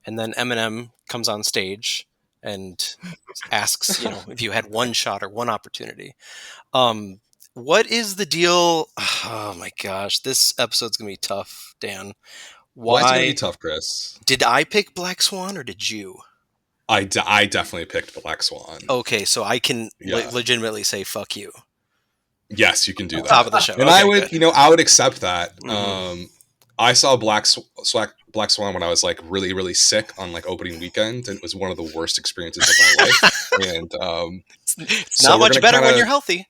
and then Eminem comes on stage and asks, if you had one shot or one opportunity. What is the deal? Oh my gosh, this episode's gonna be tough, Dan. Why is it gonna be Why tough, Chris? did I pick Black Swan or did you? I definitely picked Black Swan. Okay, so I can legitimately say fuck you. Yes, you can do that. Top of the show. And okay, I would, I would accept that. Mm-hmm. I saw Black Swan when I was like really, really sick on like opening weekend, and it was one of the worst experiences of my life. And it's not much better when you're healthy.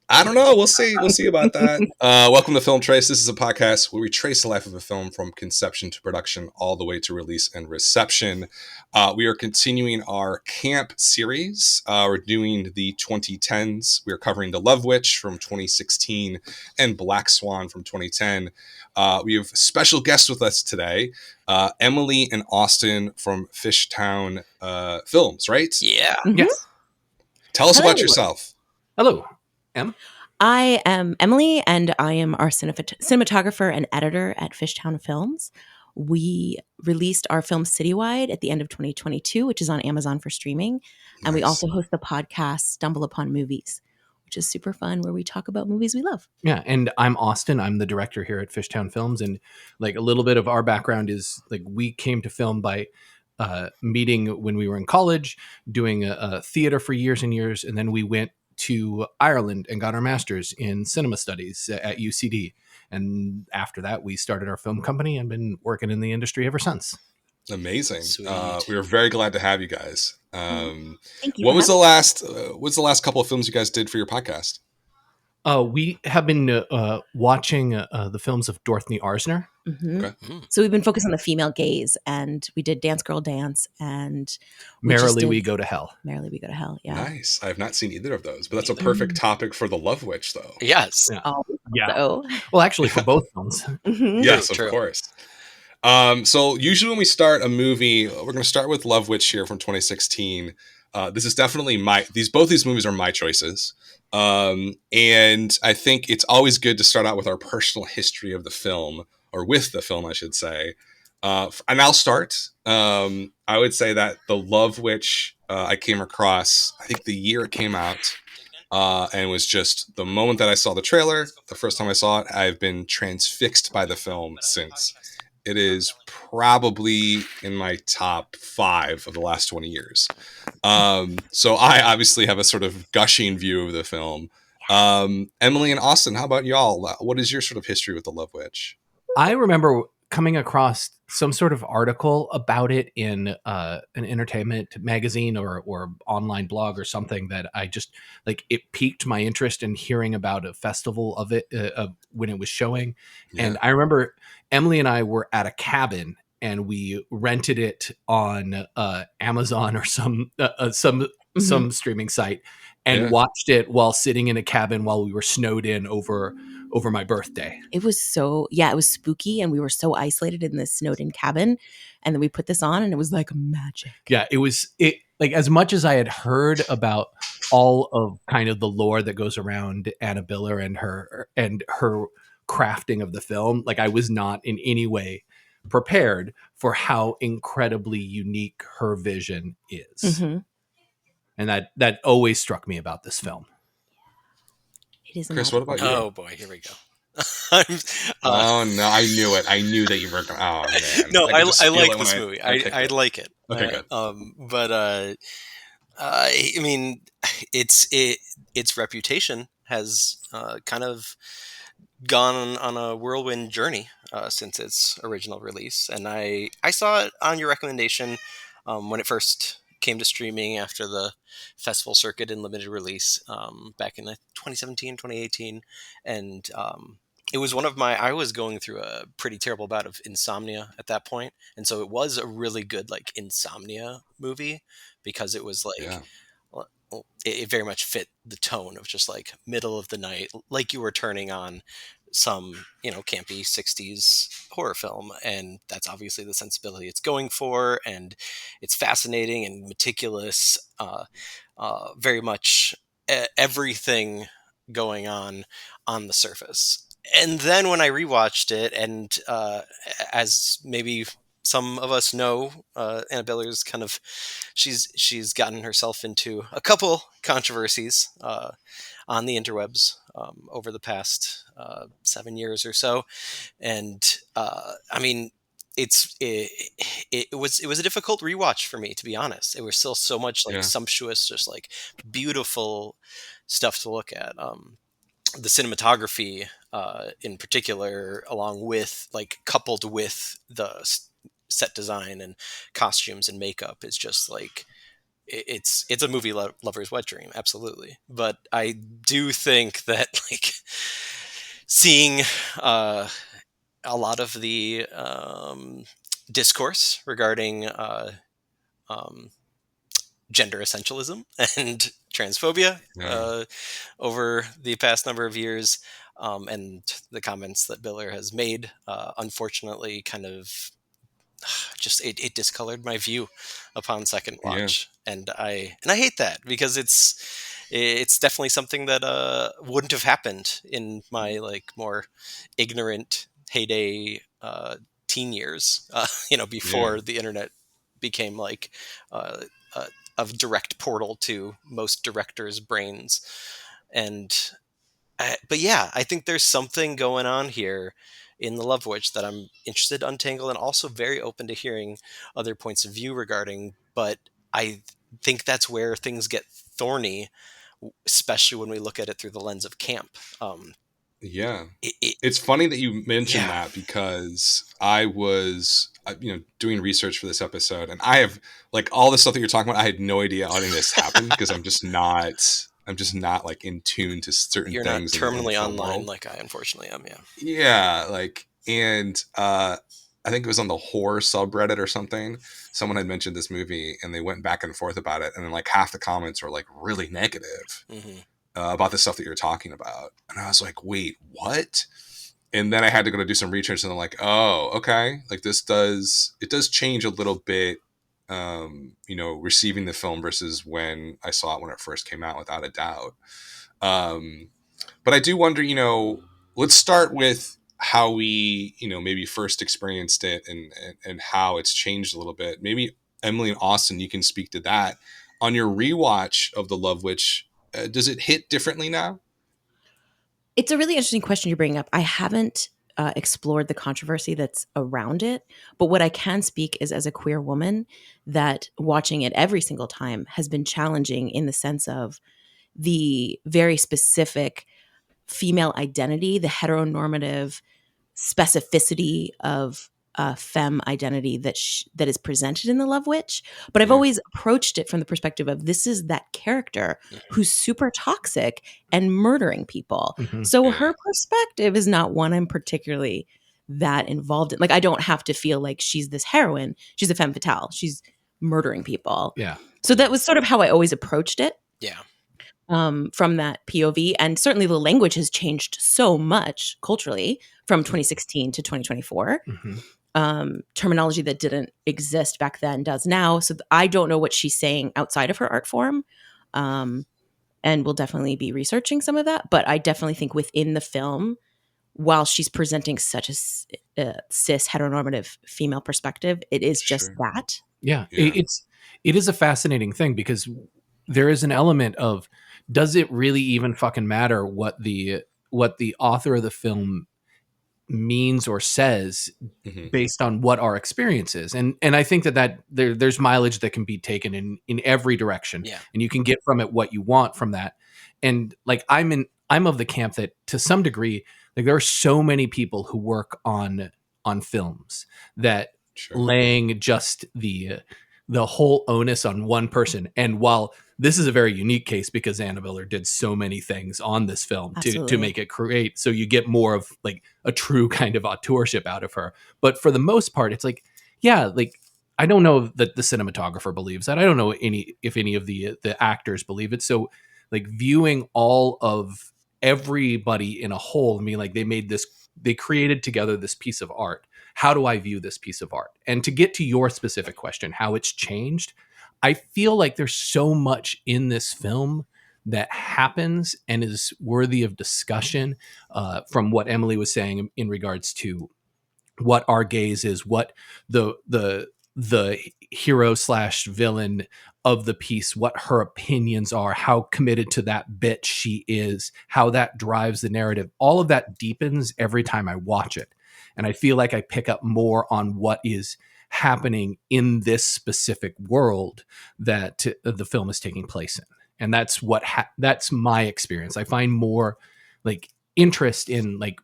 I don't know. We'll see. We'll see about that. Welcome to Film Trace. This is a podcast where we trace the life of a film from conception to production, all the way to release and reception. We are continuing our camp series. We're doing the 2010s. We are covering The Love Witch from 2016 and Black Swan from 2010. We have special guests with us today, Emily and Austin from Fishtown Films, right? Yeah. Mm-hmm. Yes. Tell us about yourself. Hello, Em. I am Emily, and I am our cinematographer and editor at Fishtown Films. We released our film Citywide at the end of 2022, which is on Amazon for streaming. And we also host the podcast Stumble Upon Movies, which is super fun, where we talk about movies we love. Yeah, and I'm Austin. I'm the director here at Fishtown Films. And like a little bit of our background is like we came to film by meeting when we were in college, doing a theater for years and years. And then we went to Ireland and got our master's in cinema studies at UCD. And after that, we started our film company and been working in the industry ever since. Amazing. We were very glad to have you guys. Thank you. What was the last couple of films you guys did for your podcast? We have been watching the films of Dorothy Arzner. Mm-hmm. Okay. So we've been focused on the female gaze, and we did Dance Girl Dance and Merrily We Go to Hell. Merrily We Go to Hell. Yeah. Nice. I have not seen either of those, but that's a perfect topic for The Love Witch, though. Yes. Yeah. So. Well, actually, for both films. Mm-hmm. Yes, True. Of course. So usually when we start a movie, we're going to start with Love Witch here from 2016. This is definitely both these movies are my choices. And I think it's always good to start out with our personal history of the film, or with the film, I should say. And I'll start. I would say that The Love Witch, I came across, I think the year it came out, and was just the moment that I saw the trailer, the first time I saw it, I've been transfixed by the film since. It is probably in my top 5 of the last 20 years. So I obviously have a sort of gushing view of the film. Emily and Austin, how about y'all? What is your sort of history with The Love Witch? I remember coming across some sort of article about it in an entertainment magazine or online blog or something that I just like. It piqued my interest in hearing about a festival of it when it was showing. Yeah. And I remember Emily and I were at a cabin and we rented it on Amazon or some streaming site and watched it while sitting in a cabin while we were snowed in over my birthday. It was it was spooky, and we were so isolated in this snowed in cabin, and then we put this on and it was like magic. Yeah, it like, as much as I had heard about all of kind of the lore that goes around Anna Biller and her crafting of the film, like I was not in any way prepared for how incredibly unique her vision is. Mm-hmm. And that always struck me about this film. It is. Chris, what about you? Oh boy, here we go. Oh no, I knew it. I knew that you were going. Oh man. No, I like this movie. I like it. Okay, good. But I mean, its reputation has kind of gone on a whirlwind journey since its original release, and I saw it on your recommendation when I came to streaming after the festival circuit and limited release back in 2017, 2018. And it was I was going through a pretty terrible bout of insomnia at that point. And so it was a really good like insomnia movie because it was like, it very much fit the tone of just like middle of the night, like you were turning on some, campy 60s horror film. And that's obviously the sensibility it's going for. And it's fascinating and meticulous, very much everything going on the surface. And then when I rewatched it, and as maybe some of us know, Anna Biller's kind of she's gotten herself into a couple controversies on the interwebs over the past 7 years or so, and I mean, it was a difficult rewatch for me, to be honest. It was still so much like Yeah. sumptuous, just like beautiful stuff to look at. The cinematography, in particular, along with like coupled with the set design and costumes and makeup, is just like it's a movie lover's wet dream, absolutely. But I do think that like seeing a lot of the discourse regarding um, gender essentialism and transphobia Yeah. over the past number of years, and the comments that Biller has made, unfortunately, kind of just it discolored my view upon second Yeah. watch, and I hate that, because it's definitely something that wouldn't have happened in my like more ignorant heyday teen years, Yeah. before the internet became like uh, a, a direct portal to most directors' brains. And but yeah, I think there's something going on here in the Love Witch that I'm interested to untangle, and also very open to hearing other points of view regarding. But I think that's where things get thorny, especially when we look at it through the lens of camp. Yeah. It It's funny that you mentioned yeah, that because I was, doing research for this episode, and I have like all the stuff that you're talking about. I had no idea any of this happened because I'm just not like in tune to certain you're not things in the terminally film online world. like I unfortunately am. Yeah. Yeah, like, and I think it was on the horror subreddit or something. Someone had mentioned this movie, and they went back and forth about it, and then like half the comments were like really negative Hmm. about the stuff that you're talking about, and I was like, wait, what? And then I had to go to do some research, and I'm like, oh, okay, like it does change a little bit, receiving the film versus when I saw it when it first came out, without a doubt. um but I do wonder, let's start with how we, maybe first experienced it, and how it's changed a little bit. Maybe Emily and Austin, you can speak to that. On your rewatch of The Love Witch, does it hit differently now? It's a really interesting question you bring up. I haven't explored the controversy that's around it, but what I can speak is as a queer woman, that watching it every single time has been challenging in the sense of the very specific female identity, the heteronormative specificity of femme identity that is presented in The Love Witch. But I've Yeah, always approached it from the perspective of this is that character who's super toxic and murdering people. Mhm. So yeah, her perspective is not one I'm particularly that involved in. Like, I don't have to feel like she's this heroine. She's a femme fatale. She's murdering people. Yeah. So that was sort of how I always approached it, Yeah. from that POV. And certainly the language has changed so much culturally from 2016 to 2024. Mhm. Terminology that didn't exist back then does now. So I don't know what she's saying outside of her art form. Um, and we'll definitely be researching some of that. But I definitely think within the film, while she's presenting such a cis heteronormative female perspective, it is just sure. that. Yeah. Yeah, It is a fascinating thing because there is an element of, does it really even fucking matter what the author of the film means or says hmm, based on what our experience is? And I think that there's mileage that can be taken in every direction, Yeah. and you can get from it what you want from that. And like, I'm of the camp that to some degree, like, there are so many people who work on films that sure. laying just the whole onus on one person. And while this is a very unique case because Anna Miller did so many things on this film to Absolutely. make it create, so you get more of like a true kind of authorship out of her. But for the most part, it's like, yeah, like, I don't know that the cinematographer believes that. I don't know if any of the actors believe it. So like, viewing all of everybody in a whole, I mean, like, they created together this piece of art. How do I view this piece of art? And to get to your specific question, how it's changed, I feel like there's so much in this film that happens and is worthy of discussion, from what Emily was saying in regards to what our gaze is, what the hero slash villain of the piece, what her opinions are, how committed to that bit she is, how that drives the narrative. All of that deepens every time I watch it. And I feel like I pick up more on what is happening in this specific world that the film is taking place in. And that's that's my experience. I find more like interest in like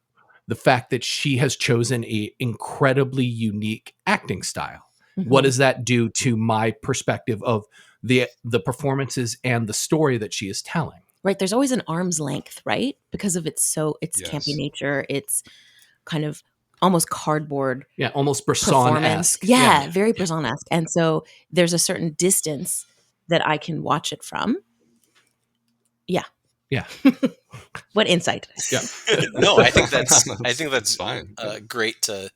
the fact that she has chosen a incredibly unique acting style. What Mhm. does that do to my perspective of the performances and the story that she is telling? Right. There's always an arm's length, right? Because of its campy Yes. nature, it's kind of almost cardboard Yeah, almost performance. Bresson-esque. Yeah. Yeah, very Bresson-esque. And so there's a certain distance that I can watch it from. Yeah. Yeah. What insight? Yeah. No, I That's, think that's that's fine. Yeah. great to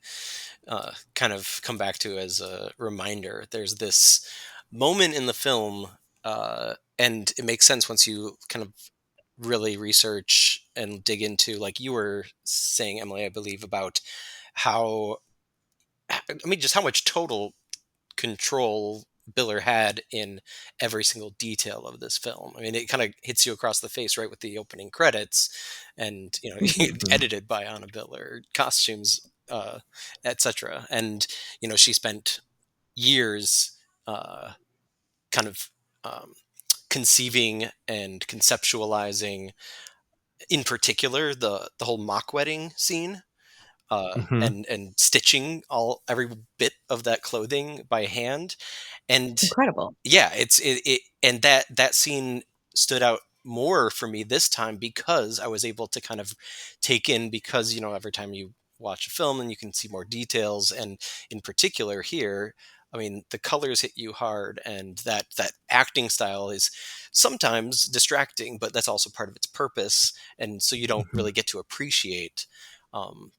kind of come back to as a reminder. There's this moment in the film, and it makes sense once you kind of really research and dig into, like you were saying, Emily, I believe, about how, I mean, just how much total control Biller had in every single detail of this film. I mean, it kind of hits you across the face right with the opening credits, and Mhm. edited by Anna Biller, costumes, etc. And she spent years kind of um, conceiving and conceptualizing, in particular, the whole mock wedding scene, Mhm. and stitching every bit of that clothing by hand. And Incredible. yeah, and that scene stood out more for me this time because I was able to kind of take in, because every time you watch a film and you can see more details, and in particular here, I mean, the colors hit you hard, and that acting style is sometimes distracting, but that's also part of its purpose, and so you don't Mhm. really get to appreciate um,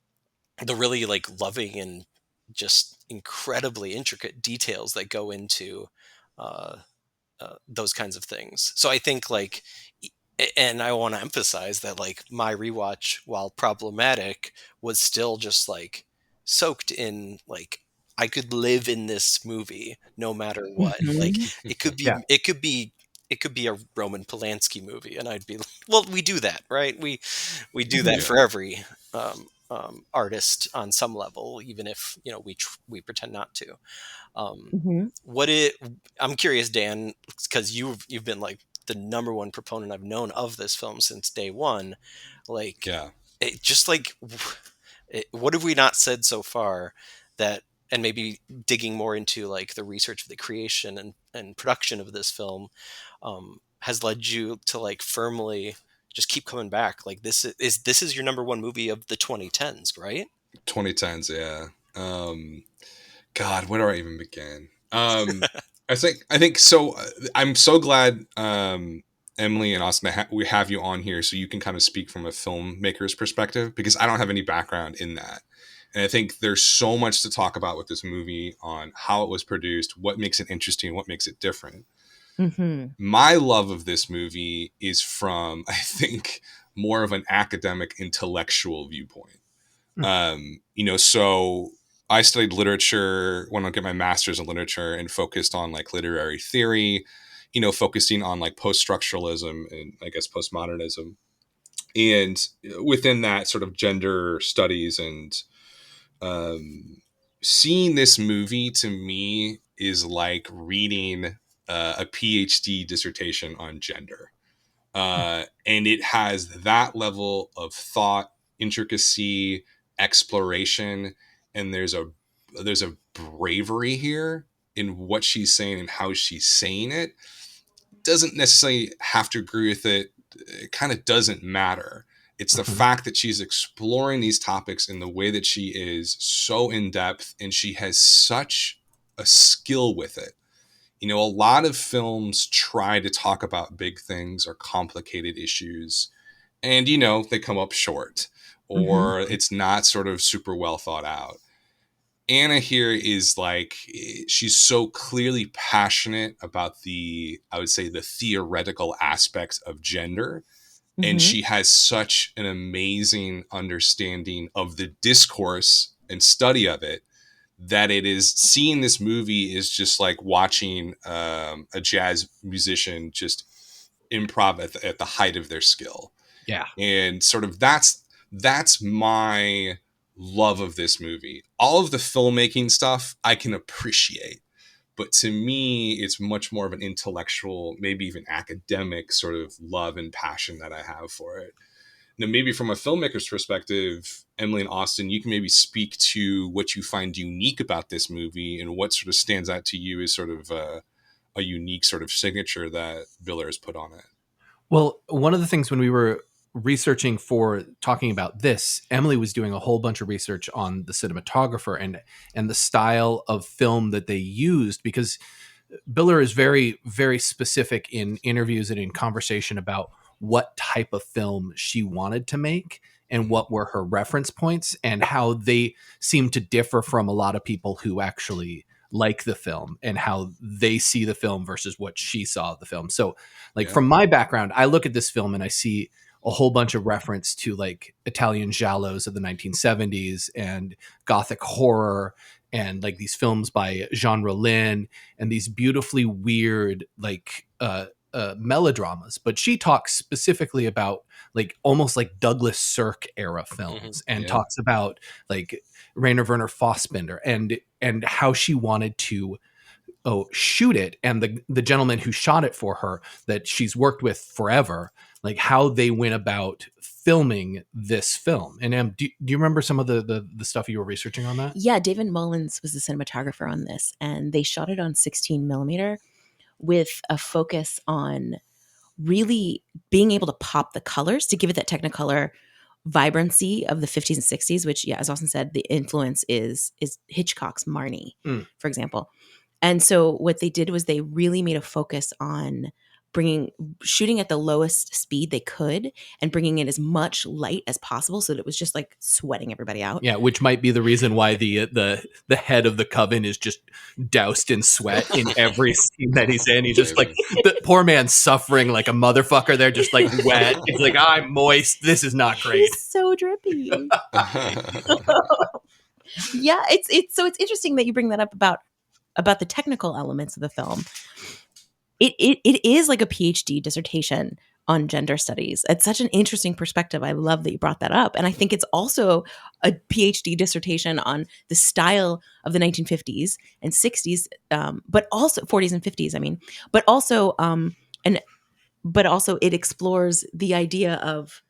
the really like loving and just incredibly intricate details that go into uh, those kinds of things. So I think like, and I want to emphasize that like my rewatch, while problematic, was still just like soaked in like, I could live in this movie no matter what. Like Mhm. it could Yeah. be, it could be. It could be a Roman Polanski movie, and I'd be like, well, we do that, right? We do that Mhm. Yeah. for every artist on some level, even if we pretend not to. Um, Mhm. what it I'm curious, Dan, because you've been like the number one proponent I've known of this film since day one. Like, Yeah. it just like, what have we not said so far that, and maybe digging more into like the research of the creation and production of this film, has led you to like firmly just keep coming back. Like, this is your number one movie of the 2010s, right? 2010s. Yeah. God, where do I even begin? I think so. I'm so glad, Emily and Austin, we have you on here so you can kind of speak from a filmmaker's perspective, because I don't have any background in that. And I think there's so much to talk about with this movie, on how it was produced, what makes it interesting, what makes it different. Mhm. My love of this movie is from, I think, more of an academic, intellectual viewpoint. So I studied literature when I get my master's in literature, and focused on like literary theory, focusing on like post-structuralism and I guess postmodernism. And within that, sort of gender studies, and um, seeing this movie to me is like reading a PhD dissertation on gender. And it has that level of thought, intricacy, exploration, and there's a bravery here in what she's saying and how she's saying it. Doesn't necessarily have to agree with it. It kind of doesn't matter. It's the Mhm. fact that she's exploring these topics in the way that she is, so in depth, and she has such a skill with it. A lot of films try to talk about big things or complicated issues, and, they come up short, Mhm. or it's not sort of super well thought out. Anna here is like, she's so clearly passionate about I would say, the theoretical aspects of gender. And Mhm. she has such an amazing understanding of the discourse and study of it, that it is seeing this movie is just like watching a jazz musician just improv at the height of their skill. Yeah. And sort of that's my love of this movie. All of the filmmaking stuff I can appreciate, but to me it's much more of an intellectual, maybe even academic sort of love and passion that I have for it. Now, maybe from a filmmaker's perspective, Emily and Austin, you can maybe speak to what you find unique about this movie and what sort of stands out to you as sort of a unique sort of signature that Biller has put on it. Well, one of the things when we were researching for talking about this, Emily was doing a whole bunch of research on the cinematographer and the style of film that they used, because Biller is very, very specific in interviews and in conversation about what type of film she wanted to make and what were her reference points and how they seem to differ from a lot of people who actually like the film and how they see the film versus what she saw of the film. So like from my background, I look at this film and I see a whole bunch of reference to like Italian giallos of the 1970s and gothic horror and like these films by Jean Rollin and these beautifully weird like melodramas. But she talks specifically about like almost like Douglas Sirk era films and talks about like Rainer Werner Fassbinder and how she wanted to shoot it, and the gentleman who shot it for her that she's worked with forever, like how they went about filming this film. And do you remember some of the stuff you were researching on that? Yeah, David Mullins was the cinematographer on this, and they shot it on 16 millimeter with a focus on really being able to pop the colors to give it that Technicolor vibrancy of the 50s and 60s, which, yeah, as Austin said, the influence is Hitchcock's Marnie, for example. And so what they did was they really made a focus on shooting at the lowest speed they could and bringing in as much light as possible so that it was just like sweating everybody out. Yeah, which might be the reason why the head of the coven is just doused in sweat in every scene that he's in. He's just like, the poor man's suffering like a motherfucker. They're just like wet. He's like, I'm moist. This is not great. He's so drippy. Yeah, it's interesting that you bring that up about the technical elements of the film. It is like a PhD dissertation on gender studies. It's such an interesting perspective. I love that you brought that up. And I think it's also a PhD dissertation on the style of the 1950s and 60s, but also 40s and 50s, I mean, but also it explores the idea of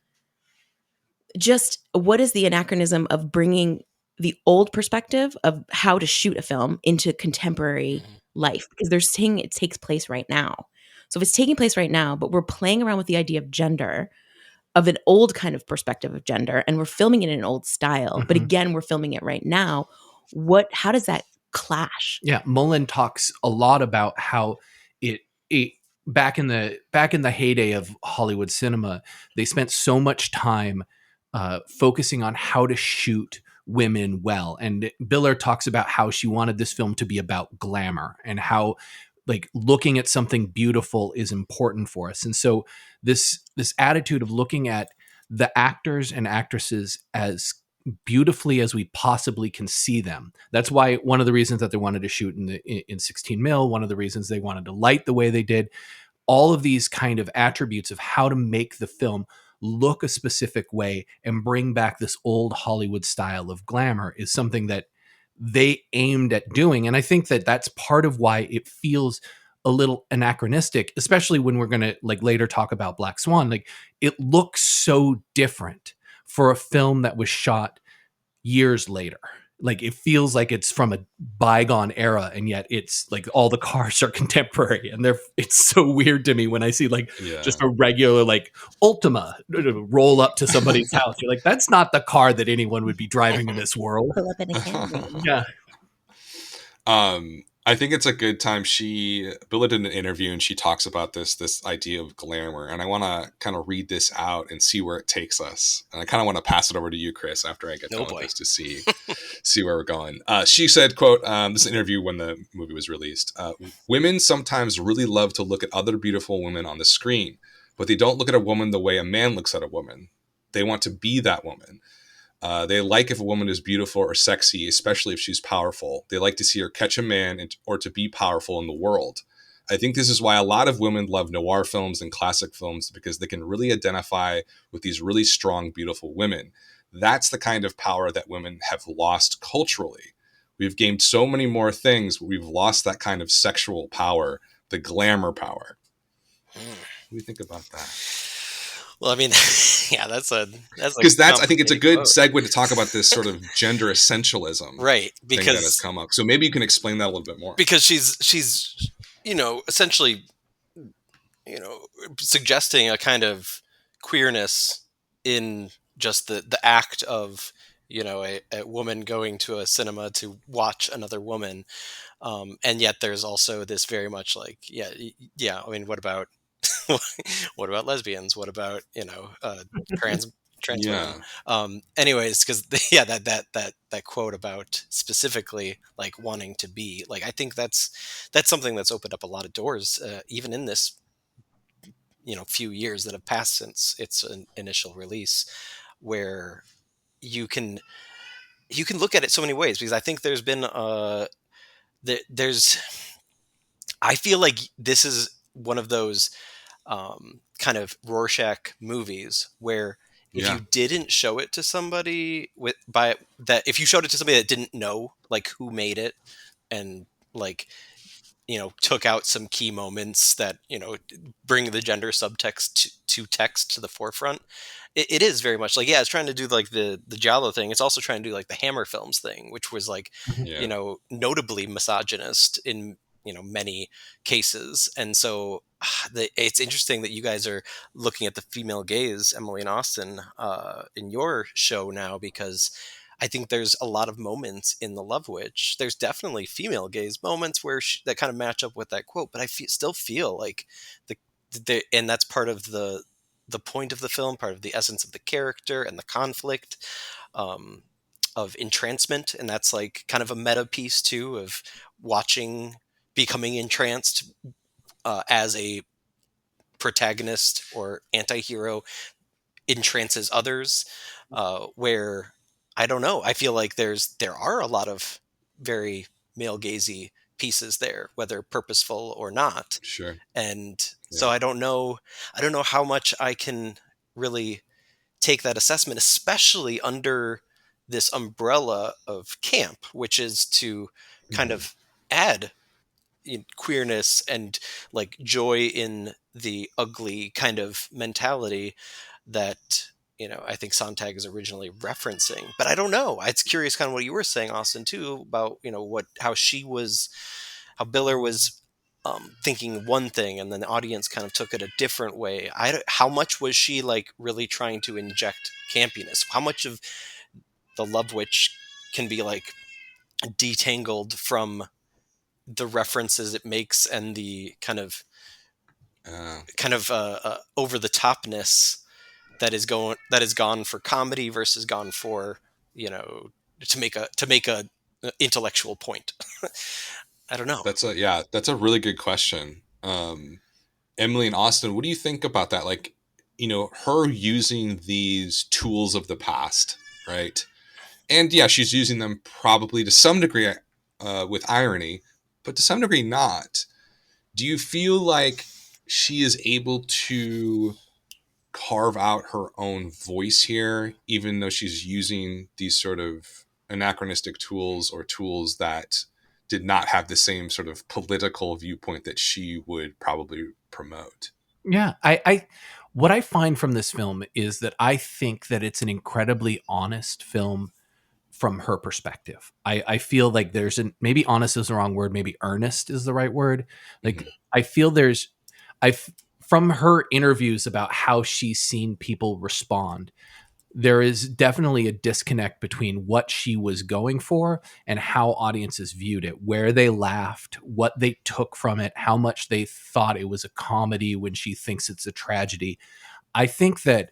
just what is the anachronism of bringing the old perspective of how to shoot a film into contemporary life, because they're saying it takes place right now. So if it's taking place right now, but we're playing around with the idea of gender, of an old kind of perspective of gender, and we're filming it in an old style, but again, we're filming it right now. How does that clash? Yeah, Mullen talks a lot about how it back in the heyday of Hollywood cinema, they spent so much time focusing on how to shoot women well. And Biller talks about how she wanted this film to be about glamour and how like looking at something beautiful is important for us. And so this attitude of looking at the actors and actresses as beautifully as we possibly can see them. That's why one of the reasons that they wanted to shoot in 16 mil, one of the reasons they wanted to light the way they did, all of these kind of attributes of how to make the film look a specific way and bring back this old Hollywood style of glamour is something that they aimed at doing. And I think that that's part of why it feels a little anachronistic, especially when we're going to like later talk about Black Swan. Like it looks so different for a film that was shot years later. Like it feels like it's from a bygone era, and yet it's like all the cars are contemporary, and it's so weird to me when I see like just a regular like Ultima roll up to somebody's house. You're like, that's not the car that anyone would be driving in this world. Pull up in a Camry. Yeah. I think it's a good time. Billa did an interview and she talks about this idea of glamour, and I want to kind of read this out and see where it takes us. And I kind of want to pass it over to you, Chris, after I get done with this to see where we're going. She said, quote, this interview when the movie was released, women sometimes really love to look at other beautiful women on the screen, but they don't look at a woman the way a man looks at a woman. They want to be that woman. They like if a woman is beautiful or sexy, especially if she's powerful. They like to see her catch a man or to be powerful in the world. I think this is why a lot of women love noir films and classic films, because they can really identify with these really strong, beautiful women. That's the kind of power that women have lost culturally. We've gained so many more things, but we've lost that kind of sexual power, the glamour power. What do you think about that? Well, I mean, yeah, that's because I think it's a good quote. segue to talk about this sort of gender essentialism Right, thing that has come up. So maybe you can explain that a little bit more. Because she's essentially suggesting a kind of queerness in just the act of a woman going to a cinema to watch another woman, and yet there's also this very much like I mean, what about what about lesbians, what about trans women, Yeah. anyways, because that quote about specifically like wanting to be like, I think that's something that's opened up a lot of doors, even in this few years that have passed since its initial release, where you can look at it so many ways, because I think there's been there's I feel like this is one of those kind of Rorschach movies where if you didn't show it to somebody if you showed it to somebody that didn't know like who made it, and like took out some key moments that bring the gender subtext to text to the forefront, it is very much like, it's trying to do like the Giallo thing. It's also trying to do like the Hammer films thing, which was like notably misogynist in many cases. And so it's interesting that you guys are looking at the female gaze, Emily and Austin, in your show now, because I think there's a lot of moments in The Love Witch. There's definitely female gaze moments where that kind of match up with that quote, but I still feel like and that's part of the point of the film, part of the essence of the character and the conflict, of entrancement. And that's like kind of a meta piece too, of becoming entranced as a protagonist or anti-hero entrances others, where I don't know, I feel like there are a lot of very male gazy pieces there, whether purposeful or not. Sure. And so I don't know how much I can really take that assessment, especially under this umbrella of camp, which is to kind of add queerness and like joy in the ugly kind of mentality that I think Sontag is originally referencing. But I don't know. It's curious, kind of what you were saying, Austin, too, about how Biller was thinking one thing, and then the audience kind of took it a different way. How much was she like really trying to inject campiness? How much of The Love Witch can be like detangled from the references it makes and the kind of over the topness that is gone for comedy versus gone for to make a intellectual point. I don't know. That's a really good question. Emily and Austin, what do you think about that? Like, her using these tools of the past, right? And she's using them probably to some degree with irony, but to some degree not. Do you feel like she is able to carve out her own voice here, even though she's using these sort of anachronistic tools, or tools that did not have the same sort of political viewpoint that she would probably promote? Yeah, I what I find from this film is that I think that it's an incredibly honest film from her perspective. I feel like maybe honest is the wrong word, maybe earnest is the right word. Like I feel from her interviews about how she's seen people respond, there is definitely a disconnect between what she was going for and how audiences viewed it, where they laughed, what they took from it, how much they thought it was a comedy when she thinks it's a tragedy. I think that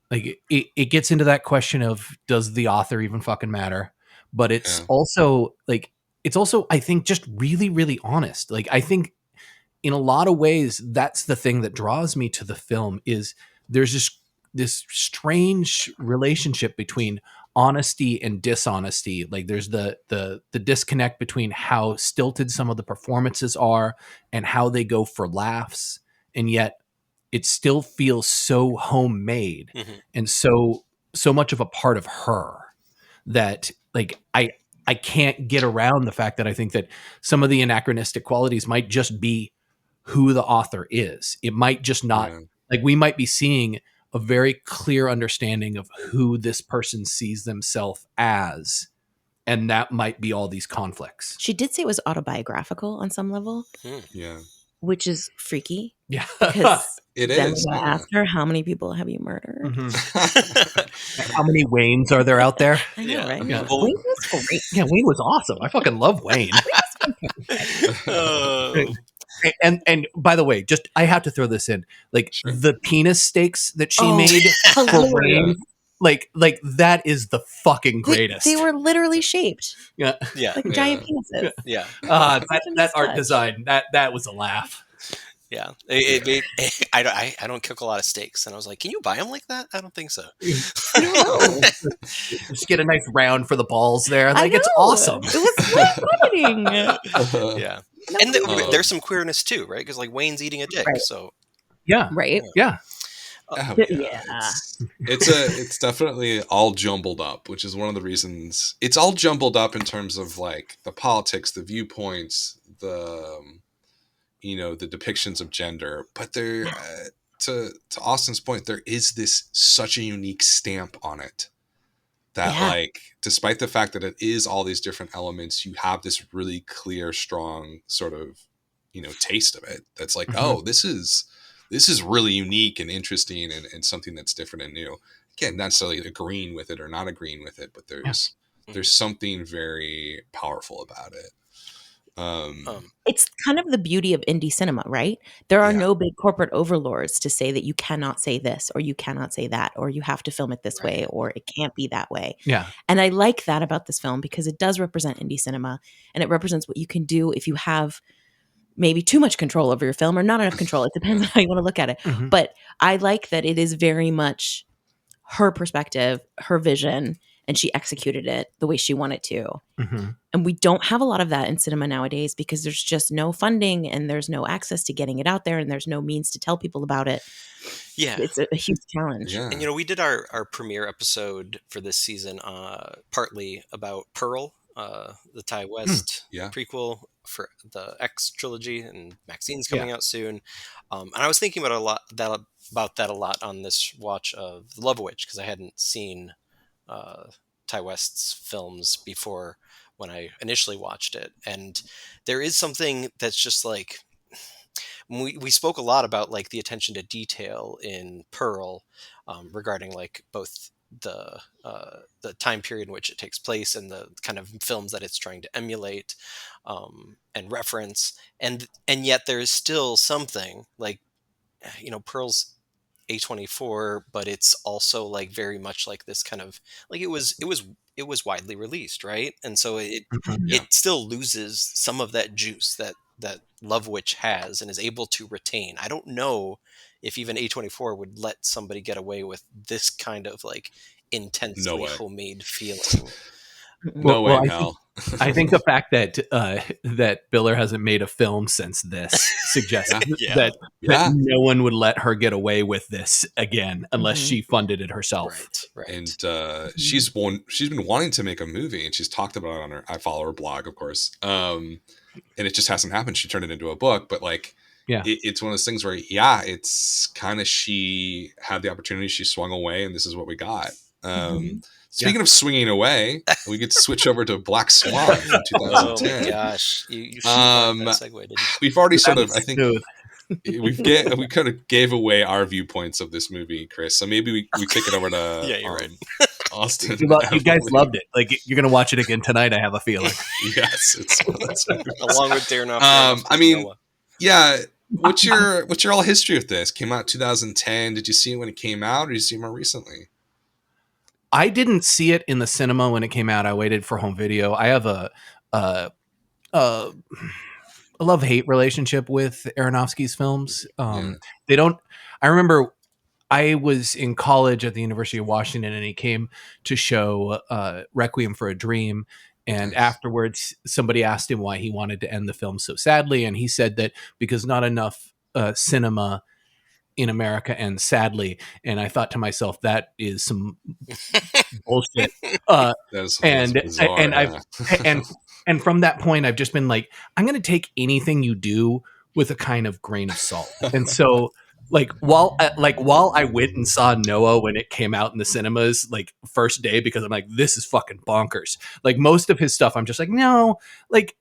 like it gets into that question of, does the author even fucking matter? But it's also I think just really, really honest. Like I think in a lot of ways, that's the thing that draws me to the film is there's this strange relationship between honesty and dishonesty. Like there's the disconnect between how stilted some of the performances are and how they go for laughs, and yet it still feels so homemade and so much of a part of her that like I can't get around the fact that I think that some of the anachronistic qualities might just be who the author is. It might just not, like, we might be seeing a very clear understanding of who this person sees themselves as, and that might be all these conflicts. She did say it was autobiographical on some level, Yeah. which is freaky. Yeah. Because It then is. we're gonna ask her, how many people have you murdered? How many Waynes are there out there? I know, right? Yeah. Wayne was great. Yeah, Wayne was awesome. I fucking love Wayne. Oh. And by the way, just I have to throw this in, like the penis steaks that she made for hilarious. Wayne, like that is the fucking greatest. They were literally shaped Yeah. like giant penises. Yeah. That art design, that was a laugh. Yeah. I don't cook a lot of steaks, and I was like, can you buy them like that? I don't think so. I don't know. Just get a nice round for the balls there. Like, it's awesome. It was so exciting. Yeah. And there's some queerness too, right? Because like Wayne's eating a dick, Right. so Yeah. Right. Yeah. It's definitely all jumbled up, which is one of the reasons it's all jumbled up in terms of like the politics, the viewpoints, the the depictions of gender. But there, to Austin's point, there is this such a unique stamp on it that like, despite the fact that it is all these different elements, you have this really clear, strong sort of taste of it. That's like, oh, this is really unique and interesting and something that's different and new. Again, not necessarily agreeing with it or not agreeing with it, but there's something very powerful about it. It's kind of the beauty of indie cinema, right? There are no big corporate overlords to say that you cannot say this or you cannot say that or you have to film it this way or it can't be that way. Yeah. And I like that about this film because it does represent indie cinema and it represents what you can do if you have maybe too much control over your film or not enough control. It depends on how you want to look at it. But I like that it is very much her perspective, her vision, and she executed it the way she wanted to. And we don't have a lot of that in cinema nowadays because there's just no funding and there's no access to getting it out there and there's no means to tell people about it. Yeah. It's a huge challenge. Yeah. And we did our premiere episode for this season partly about Pearl, the Ty West prequel for the X trilogy, and Maxine's coming out soon. And I was thinking about that a lot on this watch of The Love Witch because I hadn't seen Ty West's films before when I initially watched it. And there is something that's just like, we spoke a lot about like the attention to detail in Pearl regarding like both the time period in which it takes place and the kind of films that it's trying to emulate and reference. And yet there is still something like, Pearl's A24, but it's also like very much like this kind of like it was widely released, right? And so it still loses some of that juice that Love Witch has and is able to retain. I don't know if even A24 would let somebody get away with this kind of like intensely homemade feeling. No way in hell. I think the fact that that Biller hasn't made a film since this suggests that no one would let her get away with this again unless she funded it herself. Right. And she's been wanting to make a movie, and she's talked about it on her. I follow her blog, of course, and it just hasn't happened. She turned it into a book, but like, it's one of those things where it's kind of she had the opportunity, she swung away, and this is what we got. Speaking of swinging away, we get to switch over to Black Swan from 2010. Oh my gosh. You that segue, didn't you? We've already sort of, I think, we kind of gave away our viewpoints of this movie, Chris. So maybe we kick it over to you're right. Austin. You guys loved it. Like, you're going to watch it again tonight, I have a feeling. Yes. It's one of those movies. Along with Darren Aronofsky. I mean, what's your all history with this? Came out 2010. Did you see it when it came out, or did you see it more recently? I didn't see it in the cinema when it came out. I waited for home video. I have a love-hate relationship with Aronofsky's films. They don't. I remember I was in college at the University of Washington, and he came to show Requiem for a Dream. And Nice. afterwards, somebody asked him why he wanted to end the film so sadly, and he said that because not enough cinema in America ends sadly. And I thought to myself, that is some bullshit. That's And bizarre. and I've Yeah. and from that point, I've just been like, I'm going to take anything you do with a kind of grain of salt. And so, while I went and saw Noah when it came out in the cinemas, like first day, because I'm like, this is fucking bonkers. Like most of his stuff, I'm just like, no,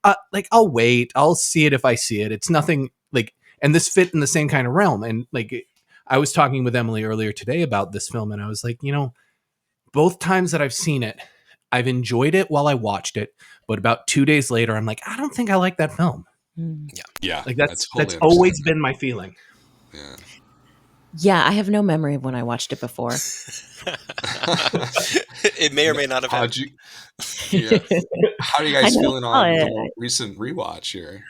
I'll wait, I'll see it if I see it. It's nothing like, and this fit in the same kind of realm. And like, I was talking with Emily earlier today about this film, and I was like, both times that I've seen it, I've enjoyed it while I watched it, but about 2 days later, I'm like, I don't think I like that film. Mm. Yeah. Like That's that's totally always understandable. been my feeling. Yeah. Yeah, I have no memory of when I watched it before. It may or may not have How'd happened. you? Yeah. How are you I guys never feeling saw on the it. more recent rewatch here?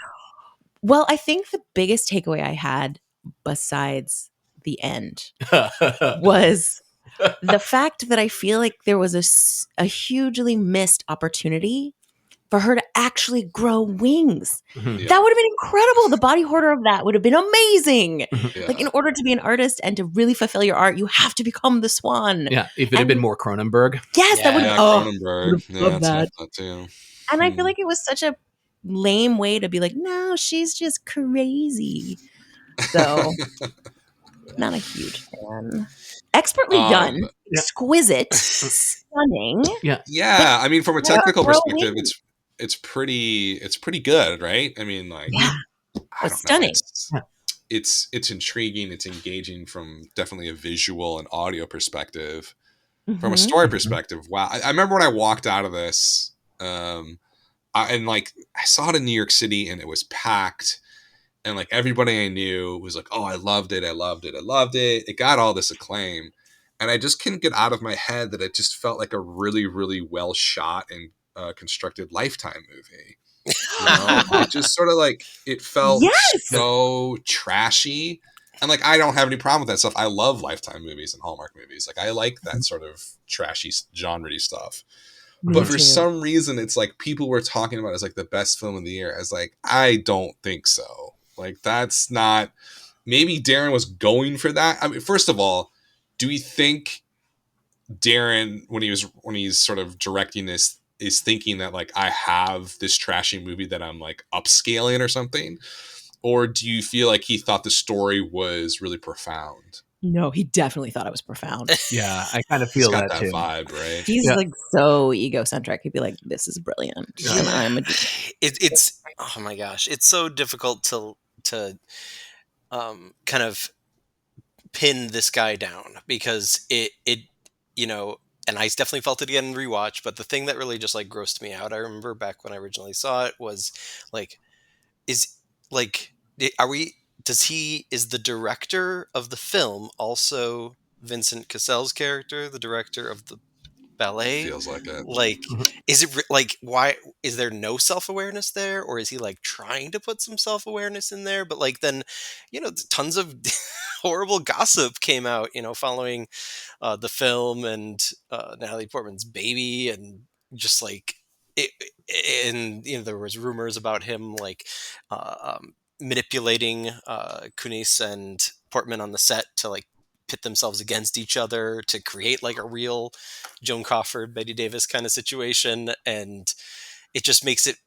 Well, I think the biggest takeaway I had, besides the end, was the fact that I feel like there was a hugely missed opportunity for her to actually grow wings. Mhm. Yeah. That would have been incredible. The body horror of that would have been amazing. Yeah. Like, in order to be an artist and to really fulfill your art, you have to become the swan. Yeah, if it had been more Cronenberg. Yes, that would Yeah. have. Yeah, Oh, would Cronenberg. have Yeah, loved that's what I that. thought too. And I feel like it was such a lame way to be like, no, she's just crazy. So, not a huge fan. Expertly done, Um, Yeah. exquisite, stunning. Yeah. yeah, I mean, from a technical grow perspective, wings. it's pretty good, right? I mean, like, Yeah, I it's don't know, stunning. Yeah. it's intriguing, it's engaging from definitely a visual and audio perspective. From a Mhm. story perspective, wow! I remember when I walked out of this, and like I saw it in New York City, and it was packed, and like everybody I knew was like, "Oh, I loved it! I loved it! I loved it!" It got all this acclaim, and I just couldn't get out of my head that it just felt like a really, really well shot and constructed Lifetime movie. It just sort of like it felt Yes. so trashy. And like I don't have any problem with that stuff. I love Lifetime movies and Hallmark movies. Like I like that sort of trashy genre stuff. Me But for too. some reason it's like people were talking about it as like the best film of the year. I was like, I don't think so. Like that's not, maybe Darren was going for that. I mean, first of all, do we think Darren, when he's sort of directing this, is thinking that like I have this trashy movie that I'm like upscaling or something? Or do you feel like he thought the story was really profound? No, he definitely thought it was profound. Yeah, I kind of He's feel got that that too. vibe, right? He's Yeah. like so egocentric. He'd be like, "This is brilliant," Yeah. and I'm a. It's oh my gosh, it's so difficult to kind of pin this guy down because it and I definitely felt it again in rewatch. But the thing that really just like grossed me out, I remember back when I originally saw it, was like, is like, are we? Does he, is the director of the film also Vincent Cassell's character, the director of the ballet? Feels like it. Like, Mhm. is it like, why is there no self-awareness there, or is he like trying to put some self-awareness in there? But like then, tons of horrible gossip came out, following the film, and Natalie Portman's baby, and just like it, and there was rumors about him like manipulating Kunis and Portman on the set to like pit themselves against each other to create like a real Joan Crawford, Betty Davis kind of situation. And it just makes it,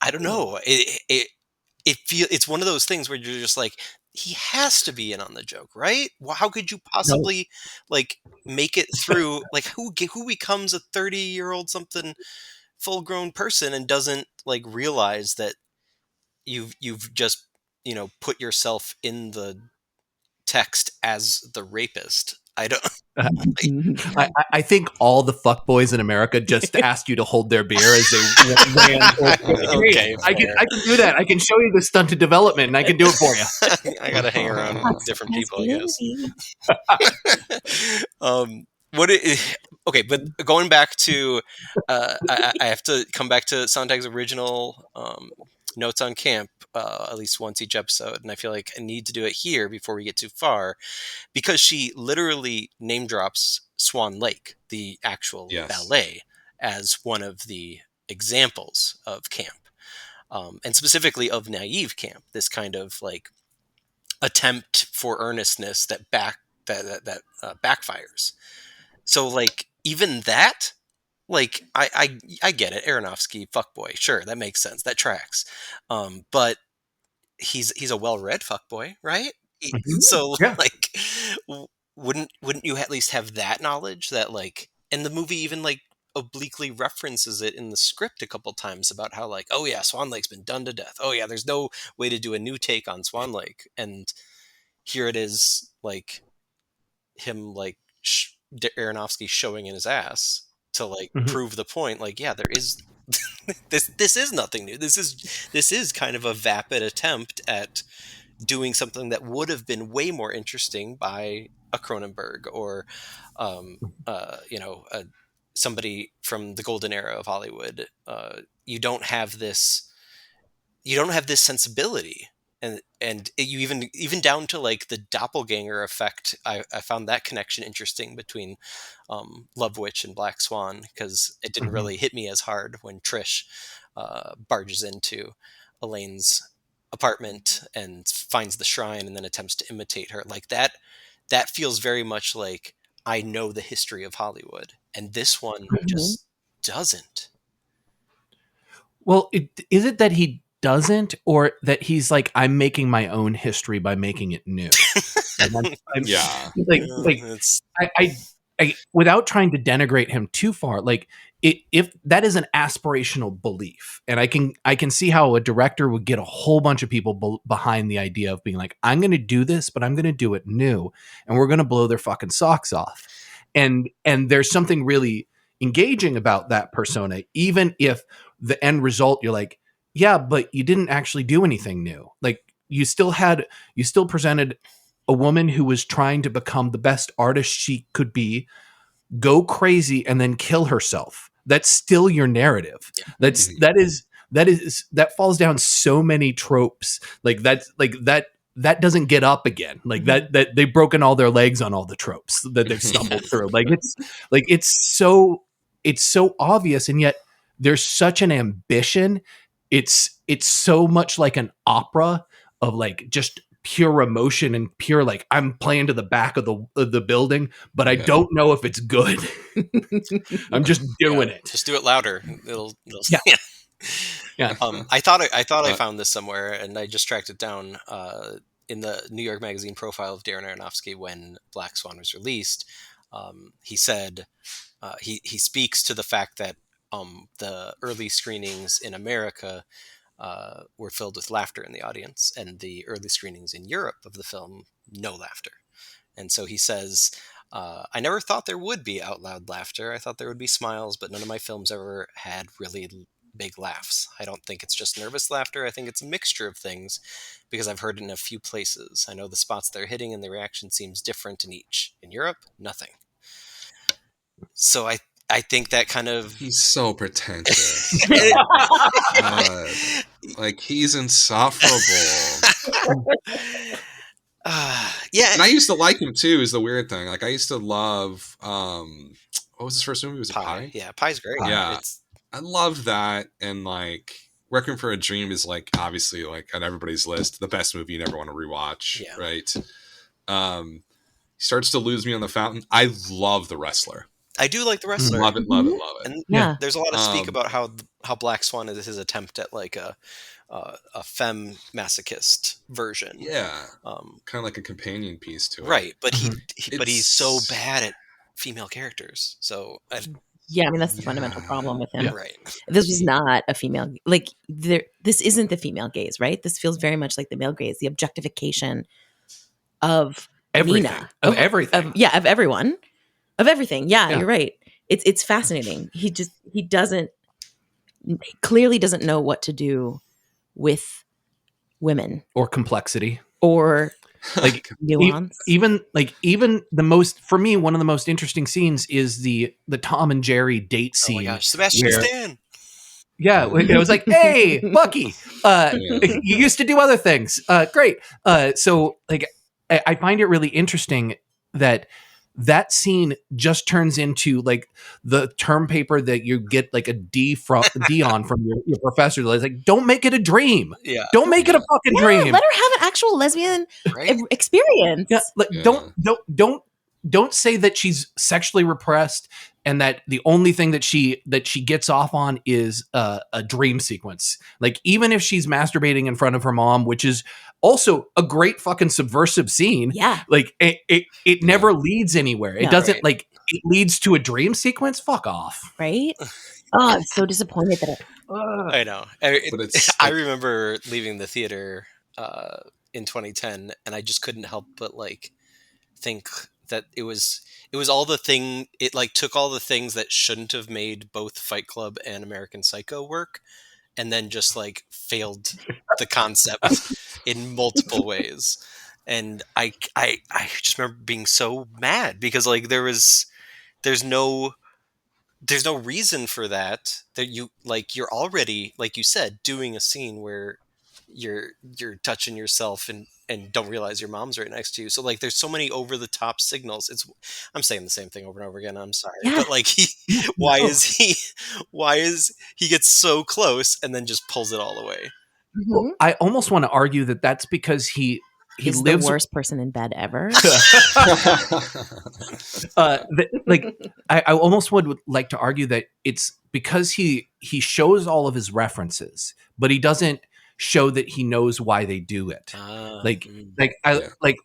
I don't know, it's one of those things where you're just like, he has to be in on the joke, right? Well, how could you No. possibly like make it through? Like, who becomes a 30-year-old something full grown person and doesn't like realize that you've just put yourself in the text as the rapist? I don't. I think all the fuckboys in America just asked you to hold their beer as they ran. Okay, I fair. can do that. I can show you the stunted development, and I can do it for you. I gotta hang around with different people, I guess. Masculinity. What it, okay, but going back to, I have to come back to Sontag's original notes on camp at least once each episode, and I feel like I need to do it here before we get too far, because she literally name drops Swan Lake, the actual Yes. ballet, as one of the examples of camp, and specifically of naive camp. This kind of like attempt for earnestness that backfires. So like even that, like I get it, Aronofsky, fuckboy, sure, that makes sense, that tracks, but he's a well-read fuckboy, right? Mhm. So Yeah. like, wouldn't you at least have that knowledge that like, and the movie even like obliquely references it in the script a couple times about how like, oh yeah, Swan Lake's been done to death. Oh yeah, there's no way to do a new take on Swan Lake, and here it is, like him like Aronofsky showing in his ass to like Mhm. prove the point. Like, yeah, there is this is nothing new. This is kind of a vapid attempt at doing something that would have been way more interesting by a Cronenberg or, you know, somebody from the golden era of Hollywood. You don't have this. You don't have this sensibility, and you even down to like the doppelganger effect. I found that connection interesting between Love Witch and Black Swan, because it didn't Mhm. really hit me as hard when Trish barges into Elaine's apartment and finds the shrine and then attempts to imitate her. Like that feels very much like I know the history of Hollywood, and this one Mhm. just doesn't. Well, is it that he doesn't, or that he's like, I'm making my own history by making it new? Like, Yeah. like It's I, without trying to denigrate him too far, like if that is an aspirational belief, and I can see how a director would get a whole bunch of people behind the idea of being like, I'm going to do this, but I'm going to do it new, and we're going to blow their fucking socks off, and there's something really engaging about that persona, even if the end result you're like, yeah, but you didn't actually do anything new. Like you still presented a woman who was trying to become the best artist she could be, go crazy, and then kill herself. That's still your narrative. That's Mhm. that falls down so many tropes. Like that doesn't get up again. Like that they've broken all their legs on all the tropes that they've stumbled through. Like it's so obvious, and yet there's such an ambition. It's so much like an opera of like just pure emotion and pure like, I'm playing to the back of the building, but I Yeah. don't know if it's good. I'm just doing it. just do it louder. It'll Yeah. yeah. Yeah. I Uh, found this somewhere, and I just tracked it down in the New York Magazine profile of Darren Aronofsky when Black Swan was released. He said he speaks to the fact that the early screenings in America were filled with laughter in the audience, and the early screenings in Europe of the film, no laughter. And so he says, I never thought there would be out loud laughter. I thought there would be smiles, but none of my films ever had really big laughs. I don't think it's just nervous laughter. I think it's a mixture of things, because I've heard it in a few places. I know the spots they're hitting, and the reaction seems different in each. In Europe, nothing. So I think that kind of he's so pretentious. God. Like, he's insufferable. yeah, And I used to like him too, is the weird thing. Like, I used to love what was his first movie? Was it Pie. Pie? Yeah, Pie's great. Yeah. It's I love that. And like, Requiem for a Dream is like obviously like on everybody's list, the best movie you never want to rewatch. Yeah. Right. He starts to lose me on The Fountain. I love The Wrestler. I do like The Wrestler. Love it, love it, love it. And Yeah. there's a lot of speak Um, about how Black Swan is his attempt at like a femme masochist version. yeah. Um, Kind of like a companion piece to it. right, but but he's so It's- bad at female characters. So Yeah, I mean that's the fundamental problem with him. Yeah. right, This was not a female, like this isn't the female gaze, right? This feels very much like the male gaze, the objectification of Everything. Nina, Of everything. of everyone, of everything. Yeah, Yeah. you're right. It's fascinating. He clearly doesn't know what to do with women Or complexity. or Like nuance. even the most, for me, one of the most interesting scenes is the Tom and Jerry date oh scene. my gosh, Sebastian where- Stan. Yeah, it was like, hey, Bucky, you used to do other things. Great. So like, I find it really interesting that that scene just turns into like the term paper that you get like a D on from your professor. It's like, don't make it a dream. Yeah. Don't make it a fucking dream. Let her have an actual lesbian Right. experience. Yeah, like don't say that she's sexually repressed and that the only thing that she gets off on is a dream sequence. Like, even if she's masturbating in front of her mom, which is also a great fucking subversive scene. Yeah. Like it never leads anywhere. It No. doesn't Right. like it leads to a dream sequence. Fuck off. Right? Oh, I'm so disappointed that I know. But it's I like, remember leaving the theater in 2010, and I just couldn't help but like think that it was all the thing. It like took all the things that shouldn't have made both Fight Club and American Psycho work, and then just like failed the concept in multiple ways. And I just remember being so mad because like there's no reason for that you like you're already, like you said, doing a scene where you're touching yourself and don't realize your mom's right next to you. So like there's so many over the top signals. I'm saying the same thing over and over again, I'm sorry. Yeah. But like why is he gets so close and then just pulls it all away. Mhm. I almost want to argue that that's because he He's lives the worst person in bed ever. like I almost would like to argue that it's because he shows all of his references, but he doesn't show that he knows why they do it. Like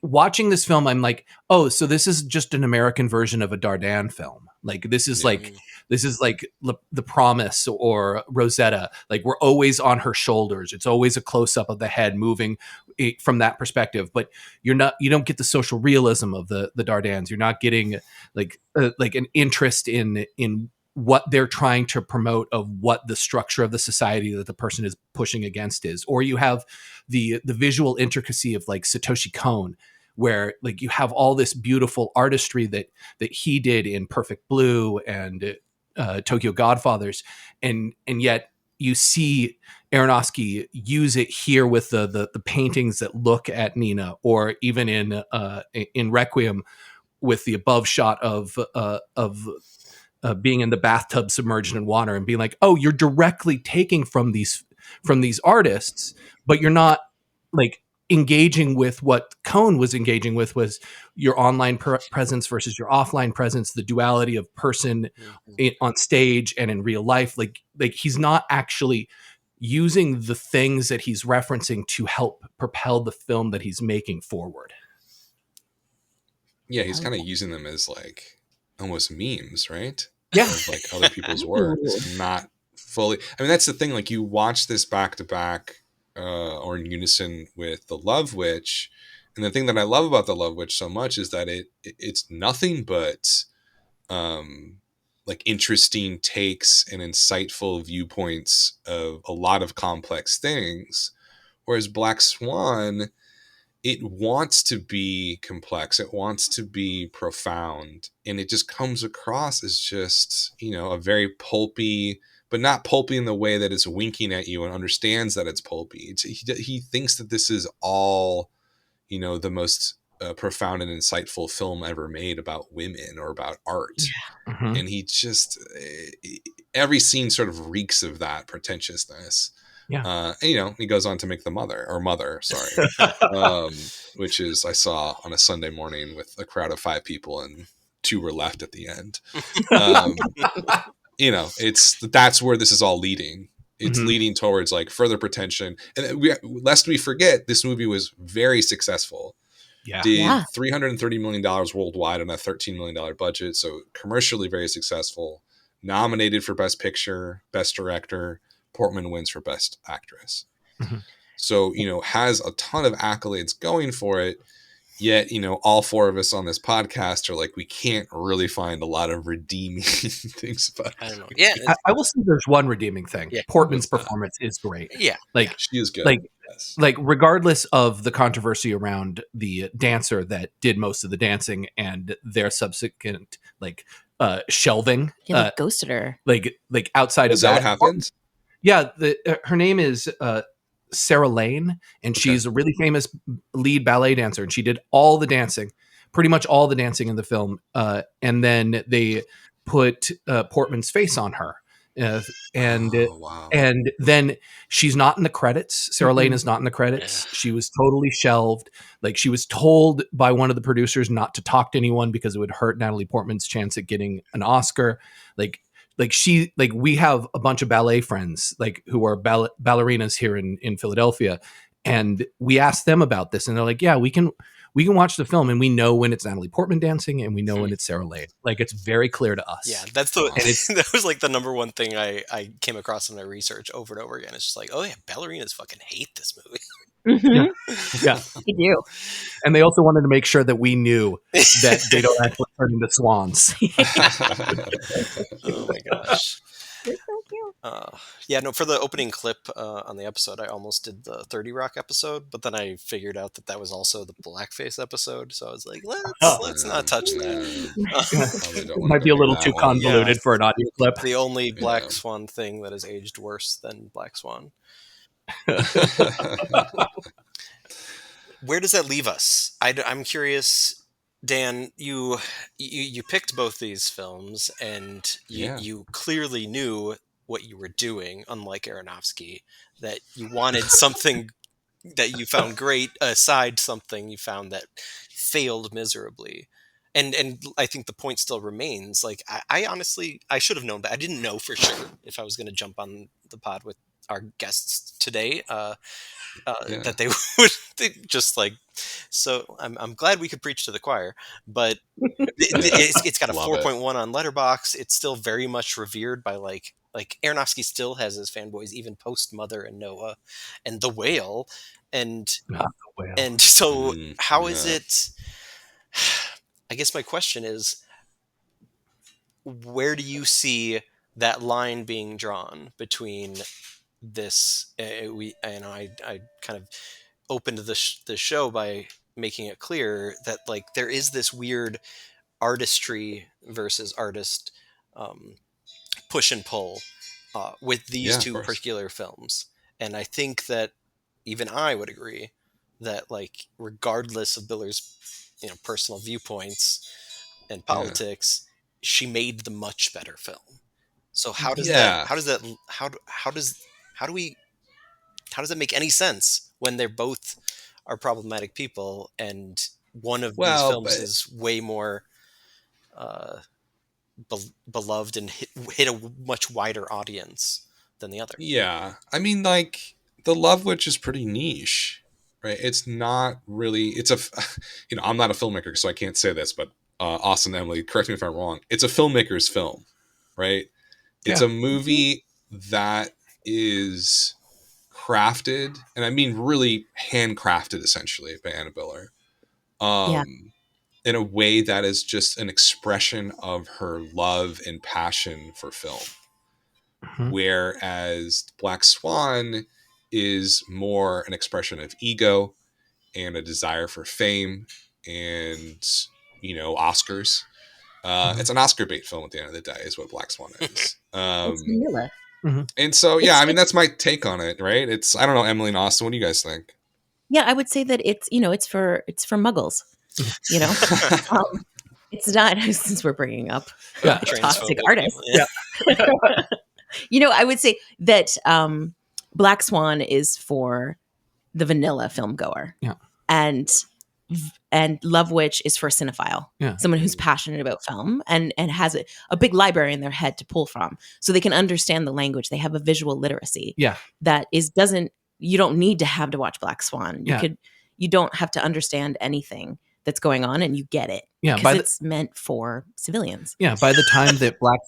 watching this film, I'm like, oh, so this is just an American version of a Dardan film. Like this is like The Promise or Rosetta. Like we're always on her shoulders. It's always a close up of the head moving from that perspective. But you don't get the social realism of the Dardans. You're not getting like an interest in what they're trying to promote of what the structure of the society that the person is pushing against is. Or you have the visual intricacy of like Satoshi Kon, where like you have all this beautiful artistry that he did in Perfect Blue and Tokyo Godfathers, and yet you see Aronofsky use it here with the paintings that look at Nina, or even in Requiem with the above shot of being in the bathtub submerged in water and being like, oh, you're directly taking from these artists, but you're not like engaging with what Cohn was engaging with, was your online presence versus your offline presence, the duality of person on stage and in real life. Like he's not actually using the things that he's referencing to help propel the film that he's making forward. Yeah, he's kind of using them as like almost memes, right? Yeah, of like other people's works, not fully. I mean, that's the thing. Like you watch this back to back or in unison with The Love Witch, and the thing that I love about The Love Witch so much is that it's nothing but like interesting takes and insightful viewpoints of a lot of complex things, whereas Black Swan, it wants to be complex, it wants to be profound, and it just comes across as just, a very pulpy, but not pulpy in the way that it's winking at you and understands that it's pulpy. He thinks that this is all, the most profound and insightful film ever made about women or about art. Yeah. Mm-hmm. And he just, every scene sort of reeks of that pretentiousness. Yeah. And he goes on to make Mother, sorry, which is I saw on a Sunday morning with a crowd of 5 people and 2 were left at the end. That's where this is all leading. It's leading towards like further pretension. And lest we forget, this movie was very successful. Yeah. Did $330 million worldwide on a $13 million budget. So commercially very successful. Nominated for Best Picture, Best Director. Portman wins for Best Actress. Mm-hmm. So, has a ton of accolades going for it. Yet, all 4 of us on this podcast are like, we can't really find a lot of redeeming things about it. I don't know. Yeah. I will say there's one redeeming thing. Yeah. Portman's performance is great. Yeah. Like she is good. Like regardless of the controversy around the dancer that did most of the dancing and their subsequent shelving. Yeah, ghosted her. Like outside is of that what happened? Yeah, her name is Sarah Lane, and Okay. she's a really famous lead ballet dancer, and she did all the dancing, pretty much all the dancing in the film. And then they put Portman's face on her, and Oh, wow. and then she's not in the credits. Sarah Lane Mhm. is not in the credits. Yeah. She was totally shelved. Like, she was told by one of the producers not to talk to anyone because it would hurt Natalie Portman's chance at getting an Oscar. Like we have a bunch of ballet friends like who are ballerinas here in Philadelphia, and we asked them about this, and they're like, yeah, we can watch the film and we know when it's Natalie Portman dancing and we know when it's Sarah Lane. Like, it's very clear to us. Yeah, that's Wow. And it's that was like the number one thing I came across in my research over and over again. It's just like, oh yeah, ballerinas fucking hate this movie. Mhm. yeah. They do. And they also wanted to make sure that we knew that they don't actually turn into swans. Oh my gosh. They're so cute. Yeah, no, for the opening clip on the episode, I almost did the 30 Rock episode, but then I figured out that was also the blackface episode, so I was like, let's not touch that. Probably don't It want might to be a go near little that too one. convoluted for an audio clip. The only Black Yeah. Swan thing that has aged worse than Black Swan. Where does that leave us? I'm curious, Dan. You picked both these films, and Yeah. you clearly knew what you were doing. Unlike Aronofsky, that you wanted something that you found great, aside something you found that failed miserably. And I think the point still remains. Like, I honestly, I should have known, but I didn't know for sure if I was going to jump on the pod with our guests today. Yeah. That they would just like. So I'm glad we could preach to the choir, but it's got a Love it. 4.1 on Letterbox. It's still very much revered by like Aronofsky still has his fanboys even post Mother and Noah and The Whale, and Well, and so how is Yeah. it? I guess my question is, where do you see that line being drawn between this? I kind of opened the show by making it clear that like there is this weird artistry versus artist um, push and pull with these Yeah, of two course. particular films, and I think that even I would agree that like regardless of Biller's personal viewpoints and Yeah. politics, she made the much better film. So how does Yeah. that make any sense when they're both are problematic people and one of these Well, films but is way more uh, beloved and hit a much wider audience than the other? yeah, I mean, like, the Love Witch is pretty niche, right? It's not really. It's I'm not a filmmaker, so I can't say this, but Austin and Emily, correct me if I'm wrong. It's a filmmaker's film, right? It's Yeah. a movie that is crafted, and I mean really handcrafted, essentially, by Anna Biller, Yeah. in a way that is just an expression of her love and passion for film. Mhm. Whereas Black Swan is more an expression of ego and a desire for fame and, Oscars. It's an Oscar bait film at the end of the day, is what Black Swan is. It's vanilla. And so, yeah, It's I mean, that's my take on it, right? I don't know, Emily and Austin, what do you guys think? Yeah, I would say that it's for muggles. You know, it's not since we're bringing up Yeah. toxic Transphobic artists. people, yeah. I would say that Black Swan is for the vanilla film goer. Yeah. And Love Witch is for a cinephile. Yeah. Someone who's passionate about film and has a big library in their head to pull from. So they can understand the language. They have a visual literacy. Yeah. That you don't need to have to watch Black Swan. You don't have to understand anything that's going on and you get it. Yeah, because it's meant for civilians. Yeah, by the time that Black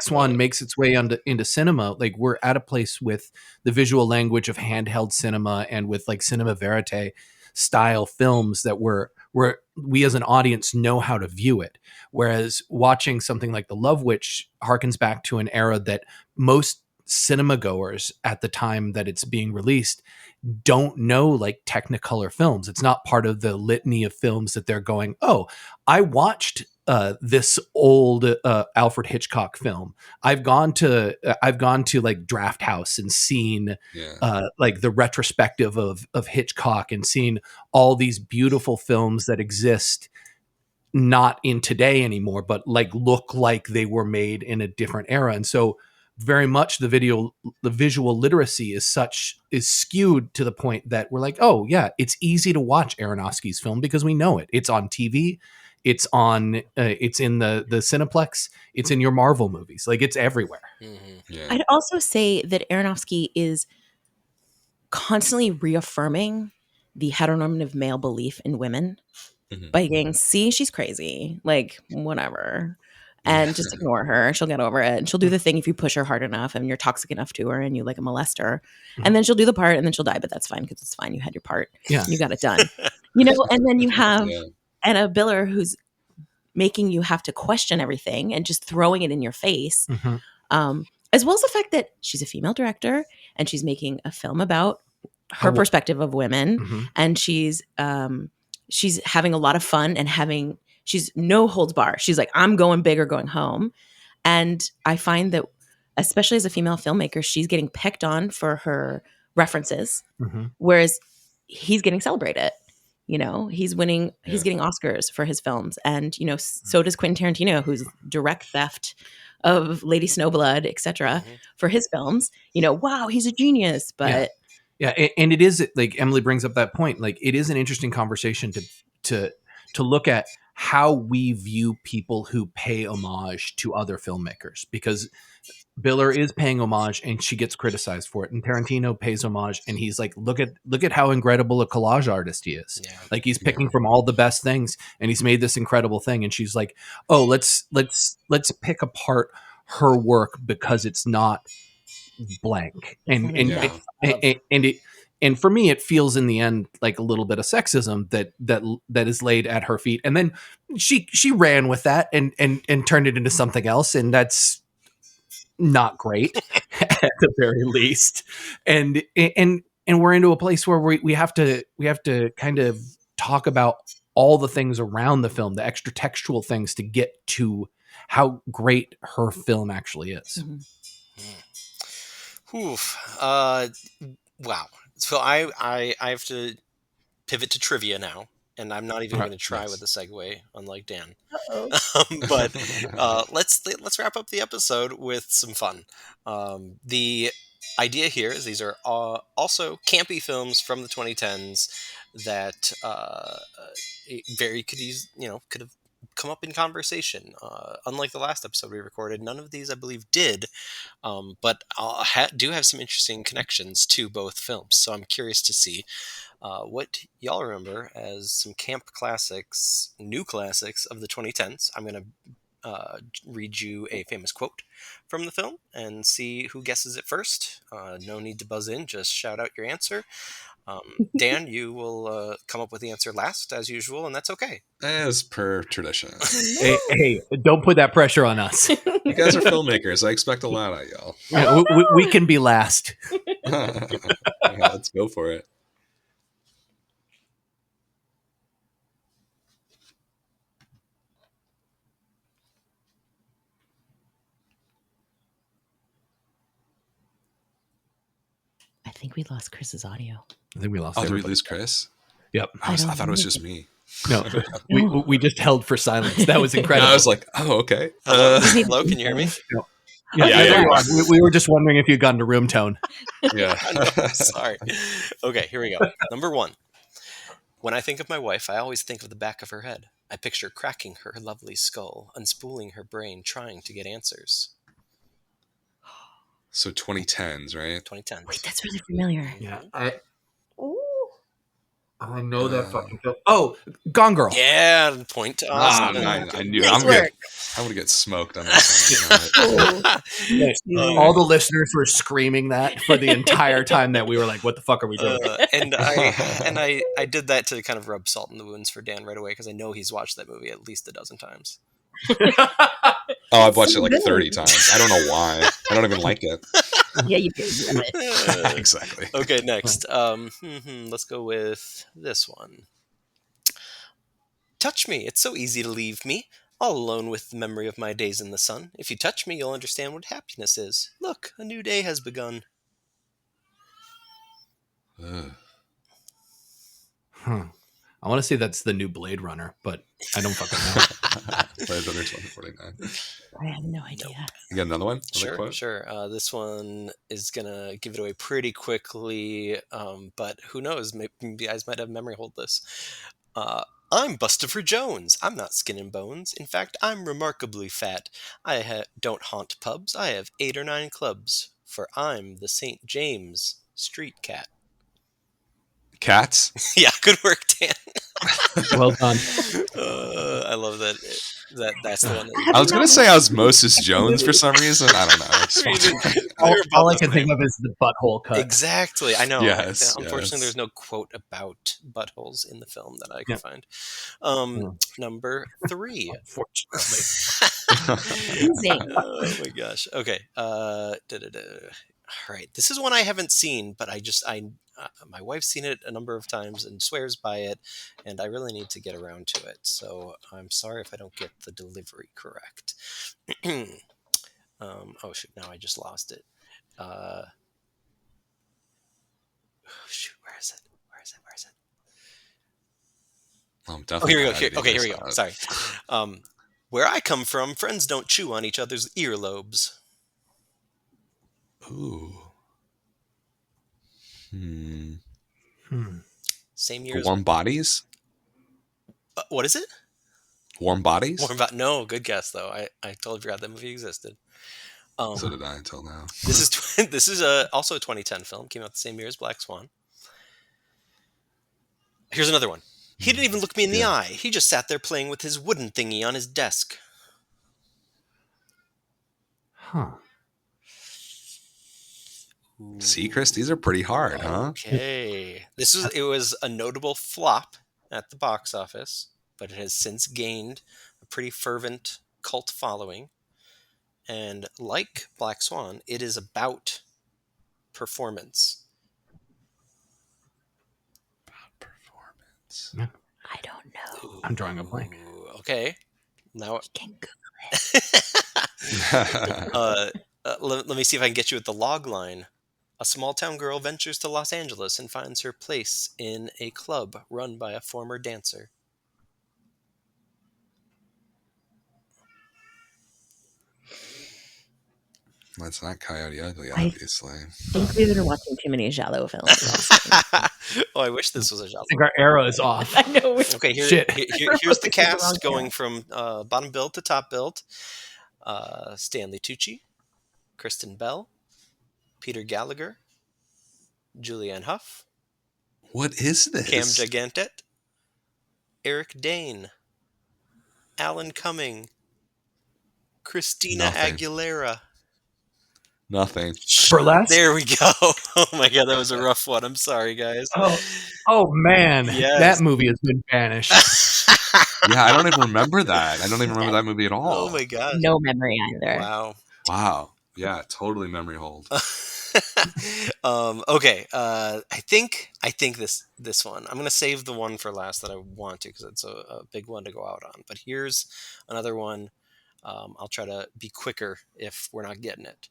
Swan makes its way into cinema, like, we're at a place with the visual language of handheld cinema and with like cinema verite style films that we as an audience know how to view it. Whereas watching something like The Love Witch harkens back to an era that most cinema goers at the time that it's being released don't know, like, Technicolor films. It's not part of the litany of films that they're going, oh, I watched this old Alfred Hitchcock film. I've gone to like Draft House and seen like the retrospective of Hitchcock, and seen all these beautiful films that exist not in today anymore, but like look like they were made in a different era. And so very much the visual literacy is skewed to the point that we're like, oh yeah, it's easy to watch Aronofsky's film because we know it. It's on TV. It's on. It's in the Cineplex. It's in your Marvel movies. Like, it's everywhere. Mm-hmm. Yeah. I'd also say that Aronofsky is constantly reaffirming the heteronormative male belief in women by saying, see, she's crazy, like, whatever, and just ignore her. She'll get over it. And she'll do the thing if you push her hard enough and you're toxic enough to her and you like a molester. And then she'll do the part and then she'll die, but that's fine because it's fine. You had your part. Yeah. You got it done. You know, and then you have Anna Biller who's making you have to question everything and just throwing it in your face. As well as the fact that she's a female director and she's making a film about her perspective of women, and she's having a lot of fun and she's no holds bar. She's like, I'm going big or going home. And I find that, especially as a female filmmaker, she's getting picked on for her references, whereas he's getting celebrated. You know, he's winning, he's getting Oscars for his films. And, you know, so does Quentin Tarantino, who's direct theft of Lady Snowblood, etc., for his films. You know, wow, he's a genius. But yeah, and it is, like Emily brings up that point. Like, it is an interesting conversation to look at how we view people who pay homage to other filmmakers, because Biller is paying homage and she gets criticized for it, and Tarantino pays homage and he's like, look at how incredible a collage artist he is. Like, he's picking from all the best things and he's made this incredible thing, and she's like, oh, let's pick apart her work because it's not blank. And for me, it feels in the end like a little bit of sexism that is laid at her feet. And then she ran with that and turned it into something else, and that's not great at the very least. And we're into a place where we have to kind of talk about all the things around the film, the extra textual things, to get to how great her film actually is. Wow. So I have to pivot to trivia now, and I'm not even going to try with the segue, unlike Dan. But let's wrap up the episode with some fun. The idea here is these are also campy films from the 2010s that could have come up in conversation. Unlike the last episode we recorded, none of these, I believe, did. But do have some interesting connections to both films. So I'm curious to see what y'all remember as some camp classics, new classics of the 2010s. I'm going to read you a famous quote from the film and see who guesses it first. No need to buzz in, just shout out your answer. Dan, you will come up with the answer last, as usual, and that's okay. As per tradition. Hey, don't put that pressure on us. You guys are filmmakers. I expect a lot out of y'all. Yeah, we can be last. Yeah, let's go for it. I think we lost Chris's audio. I think we lost. Oh, did we lose Chris? Yep. I thought it was just me. No, we just held for silence. That was incredible. No, I was like, oh, okay. Hello, can you hear me? No. Yeah. We were just wondering if you'd gotten to room tone. Yeah. Sorry. Okay, here we go. Number 1. When I think of my wife, I always think of the back of her head. I picture cracking her lovely skull, unspooling her brain, trying to get answers. So 2010s, right? 2010s. Wait, that's really familiar. Yeah. I know that fucking film. Oh, Gone Girl. Yeah, point to us. I knew I'm gonna get smoked on this one. All the listeners were screaming that for the entire time that we were like, what the fuck are we doing? And I did that to kind of rub salt in the wounds for Dan right away, because I know he's watched that movie at least a dozen times. Oh, I've watched it like 30 times. I don't know why. I don't even like it. Yeah, you did. Exactly. Okay, next. Let's go with this one. Touch me. It's so easy to leave me. all alone with the memory of my days in the sun. If you touch me, you'll understand what happiness is. Look, a new day has begun. Ugh. Huh. I want to say that's the new Blade Runner, but I don't fucking know. Blade Runner 2049. I have no idea. You got another one? Another Sure, quote? sure. This one is gonna give it away pretty quickly, but who knows? Maybe you guys might have memory hold this. Uh, I'm Bustopher Jones. I'm not skin and bones. In fact, I'm remarkably fat. Don't haunt pubs. I have 8 or 9 clubs. For I'm the St. James Street Cat. Cats? Yeah, good work, Dan. Well done. I love that. That's the one. I was going to say Osmosis Jones for some reason. I don't know. I just I mean, wanted- All I can think of is the butthole cut. Exactly, I know. Yes, Unfortunately, yes. there's no quote about buttholes in the film that I can Yeah. find. Yeah. Number 3. Unfortunately. Amazing. Oh my gosh. Okay. All right. This is one I haven't seen, but my wife's seen it a number of times and swears by it, and I really need to get around to it. So I'm sorry if I don't get the delivery correct. Oh shoot! Now I just lost it. Oh, shoot! Where is it? Where is it? Where is it? I'm Oh, definitely here we go. not Here, editing okay, here this we go. out. Sorry. Where I come from, friends don't chew on each other's earlobes. Ooh. Hmm. Same year as Warm Bodies? what is it? Warm Bodies? More about no. Good guess though. I totally forgot that movie existed. So did I until now. This is this is also a 2010 film. Came out the same year as Black Swan. Here's another one. He didn't even look me in the Yeah. eye. He just sat there playing with his wooden thingy on his desk. Huh. See, Chris, these are pretty hard, huh? Okay. It was a notable flop at the box office, but it has since gained a pretty fervent cult following. And like Black Swan, it is about performance. Performance. I don't know. I'm drawing a blank. Ooh, okay. Now You can Google let me see if I can get you at the log line. A small town girl ventures to Los Angeles and finds her place in a club run by a former dancer. That's not Coyote Ugly, I- obviously. I think we've been watching too many Giallo films. Oh, I wish this was a genre. I think our arrow is off. I know. Okay, Shit. here's the This is the wrong cast going era. from bottom billed to top billed. Stanley Tucci, Kristen Bell, Peter Gallagher, Julianne Hough, What is this? Cam Gigantet, Eric Dane, Alan Cumming, Christina Nothing. Aguilera. Nothing. Burlesque? There we go. Oh my god, that was a rough one. I'm sorry, guys. Oh man, Yes. that movie has been banished. Yeah, I don't even remember that. I don't even remember that movie at all. Oh my god. No memory either. Wow. Wow. Yeah, totally memory hold. Okay. I think this one. I'm gonna save the one for last that I want to because it's a big one to go out on. But here's another one. I'll try to be quicker if we're not getting it.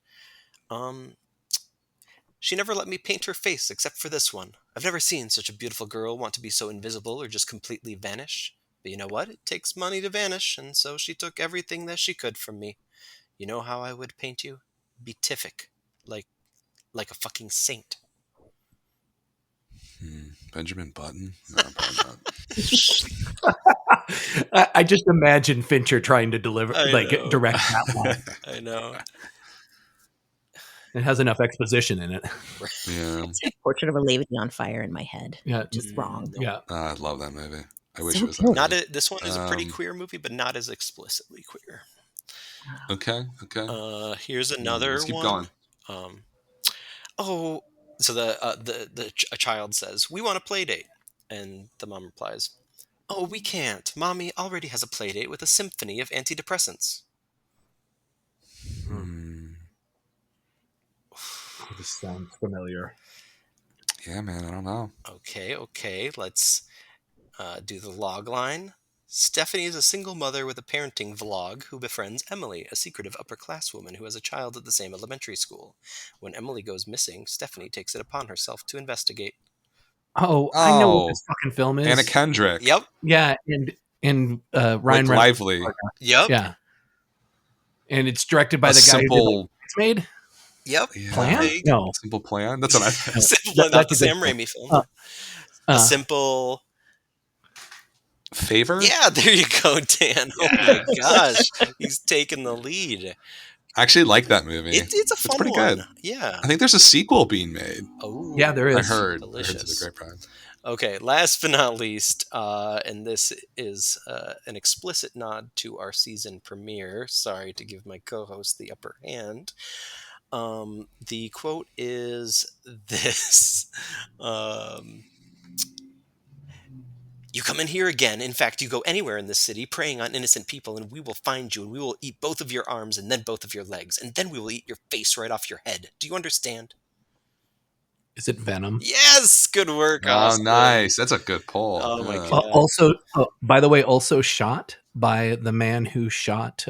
She never let me paint her face except for this one. I've never seen such a beautiful girl want to be so invisible or just completely vanish. But you know what? It takes money to vanish, and so she took everything that she could from me. You know how I would paint you? Beatific, like a fucking saint. Benjamin Button? No, probably not. I just imagine Fincher trying to deliver, I know. direct that one. I know. It has enough exposition in it. Yeah. It's like Portrait of a Lady on Fire in my head. Yeah, Just wrong. Nope. yeah. I love that movie. I wish So it was good. that movie. This one is a pretty Um, queer movie, but not as explicitly queer. Okay, okay. Here's another Let's keep one. going. So a child says, "We want a play date," and the mom replies, "Oh, we can't. Mommy already has a play date with a symphony of antidepressants." This sounds familiar. Yeah, man, I don't know. Okay. Let's do the log line. Stephanie is a single mother with a parenting vlog who befriends Emily, a secretive upper-class woman who has a child at the same elementary school. When Emily goes missing, Stephanie takes it upon herself to investigate. Oh, I know what Oh, this fucking film Anna is. Kendrick. Yep, Yeah, and Ryan Blake Reynolds. Lively. yep, Yeah, and it's directed by A the guy who did like simple, It's Made yep. yeah, Plan. Big. No, simple plan. That's what I no, Simple, not that's the a good Sam film. Raimi film. Uh, A uh, simple. Favor. Yeah, there you go, Dan. Oh my gosh, he's taking the lead. I actually like that movie. It's a It's fun pretty good. one. Yeah. I think there's a sequel being made. yeah, there Oh, I is. heard. I heard through the delicious. grapevine. Okay, last but not least, and this is an explicit nod to our season premiere. Sorry to give my co-host the upper hand. The quote is this. Um, You come in here again. In fact, you go anywhere in this city, preying on innocent people, and we will find you, and we will eat both of your arms and then both of your legs, and then we will eat your face right off your head. Do you understand? Is it Venom? Yes! Good work, Oh, Austin. nice. That's a good pull. Oh my Yeah. god. Also, by the way, also shot by the man who shot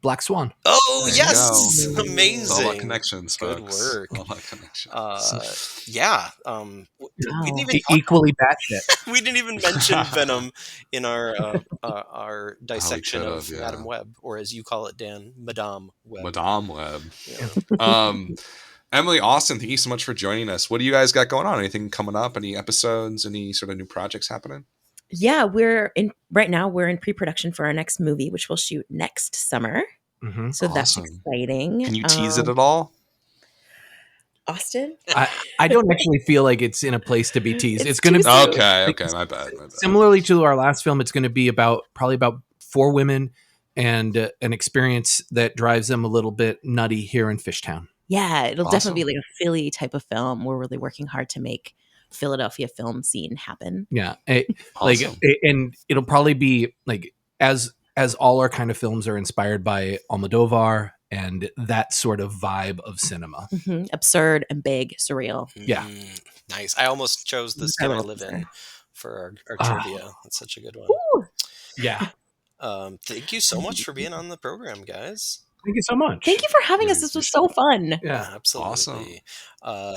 Black Swan. Oh, There you yes! go. It's all about Amazing. connections, Good folks. work. All about connections. Yeah. We didn't Wow. even talk. Equally batshit. We didn't even mention Venom in our Oh, we dissection could of have, yeah. Madame Web, or as you call it, Dan, Madame Web. Madame Web. Yeah. Emily, Austin, thank you so much for joining us. What do you guys got going on? Anything coming up? Any episodes? Any sort of new projects happening? Yeah, right now we're in pre-production for our next movie, which we'll shoot next summer. Mm-hmm. So that's Awesome. exciting. Can you tease it at all? Austin? I don't actually feel like it's in a place to be teased. It's going too to soon. Okay, my bad. similarly to our last film. It's going to be probably about 4 women and an experience that drives them a little bit nutty here in Fishtown. Yeah, it'll Awesome. definitely be like a Philly type of film. We're really working hard to make Philadelphia film scene happen. Yeah, Awesome. and it'll probably be like as all our kind of films are inspired by Almodovar and that sort of vibe of cinema. Mm-hmm. Absurd and big, surreal. Yeah. Nice. I almost chose the skin I live in for our trivia. That's such a good one. Ooh. Yeah. Thank you so much for being on the program, guys. Thank you so much. Thank you for having us. This was so fun. Yeah. Absolutely. Awesome.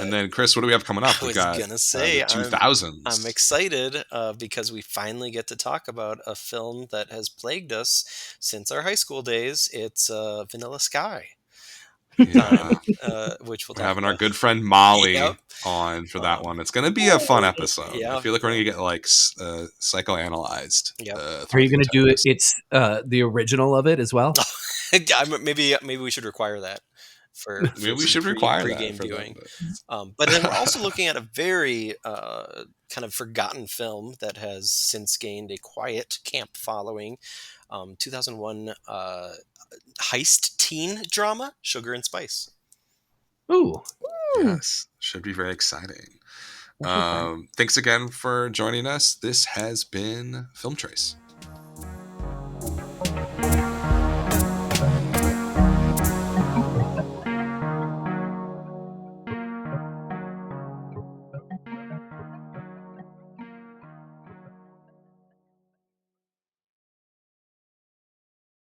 And then, Chris, what do we have coming up? I We was got gonna say, the 2000s. I'm excited because we finally get to talk about a film that has plagued us since our high school days. It's Vanilla Sky. Yeah. Which we'll We're talk having about. our good friend Molly Yep. on for that one. It's going to be a fun episode. Yeah. I feel like we're going to get like psychoanalyzed. Yep. Are you going to do it? It's the original of it as well. maybe we should require that for Maybe we should require that pre-game for viewing. them. But then we're also looking at a very kind of forgotten film that has since gained a quiet camp following. 2001 heist teen drama, Sugar and Spice. Ooh. Yes, should be very exciting. Thanks again for joining us. This has been Film Trace.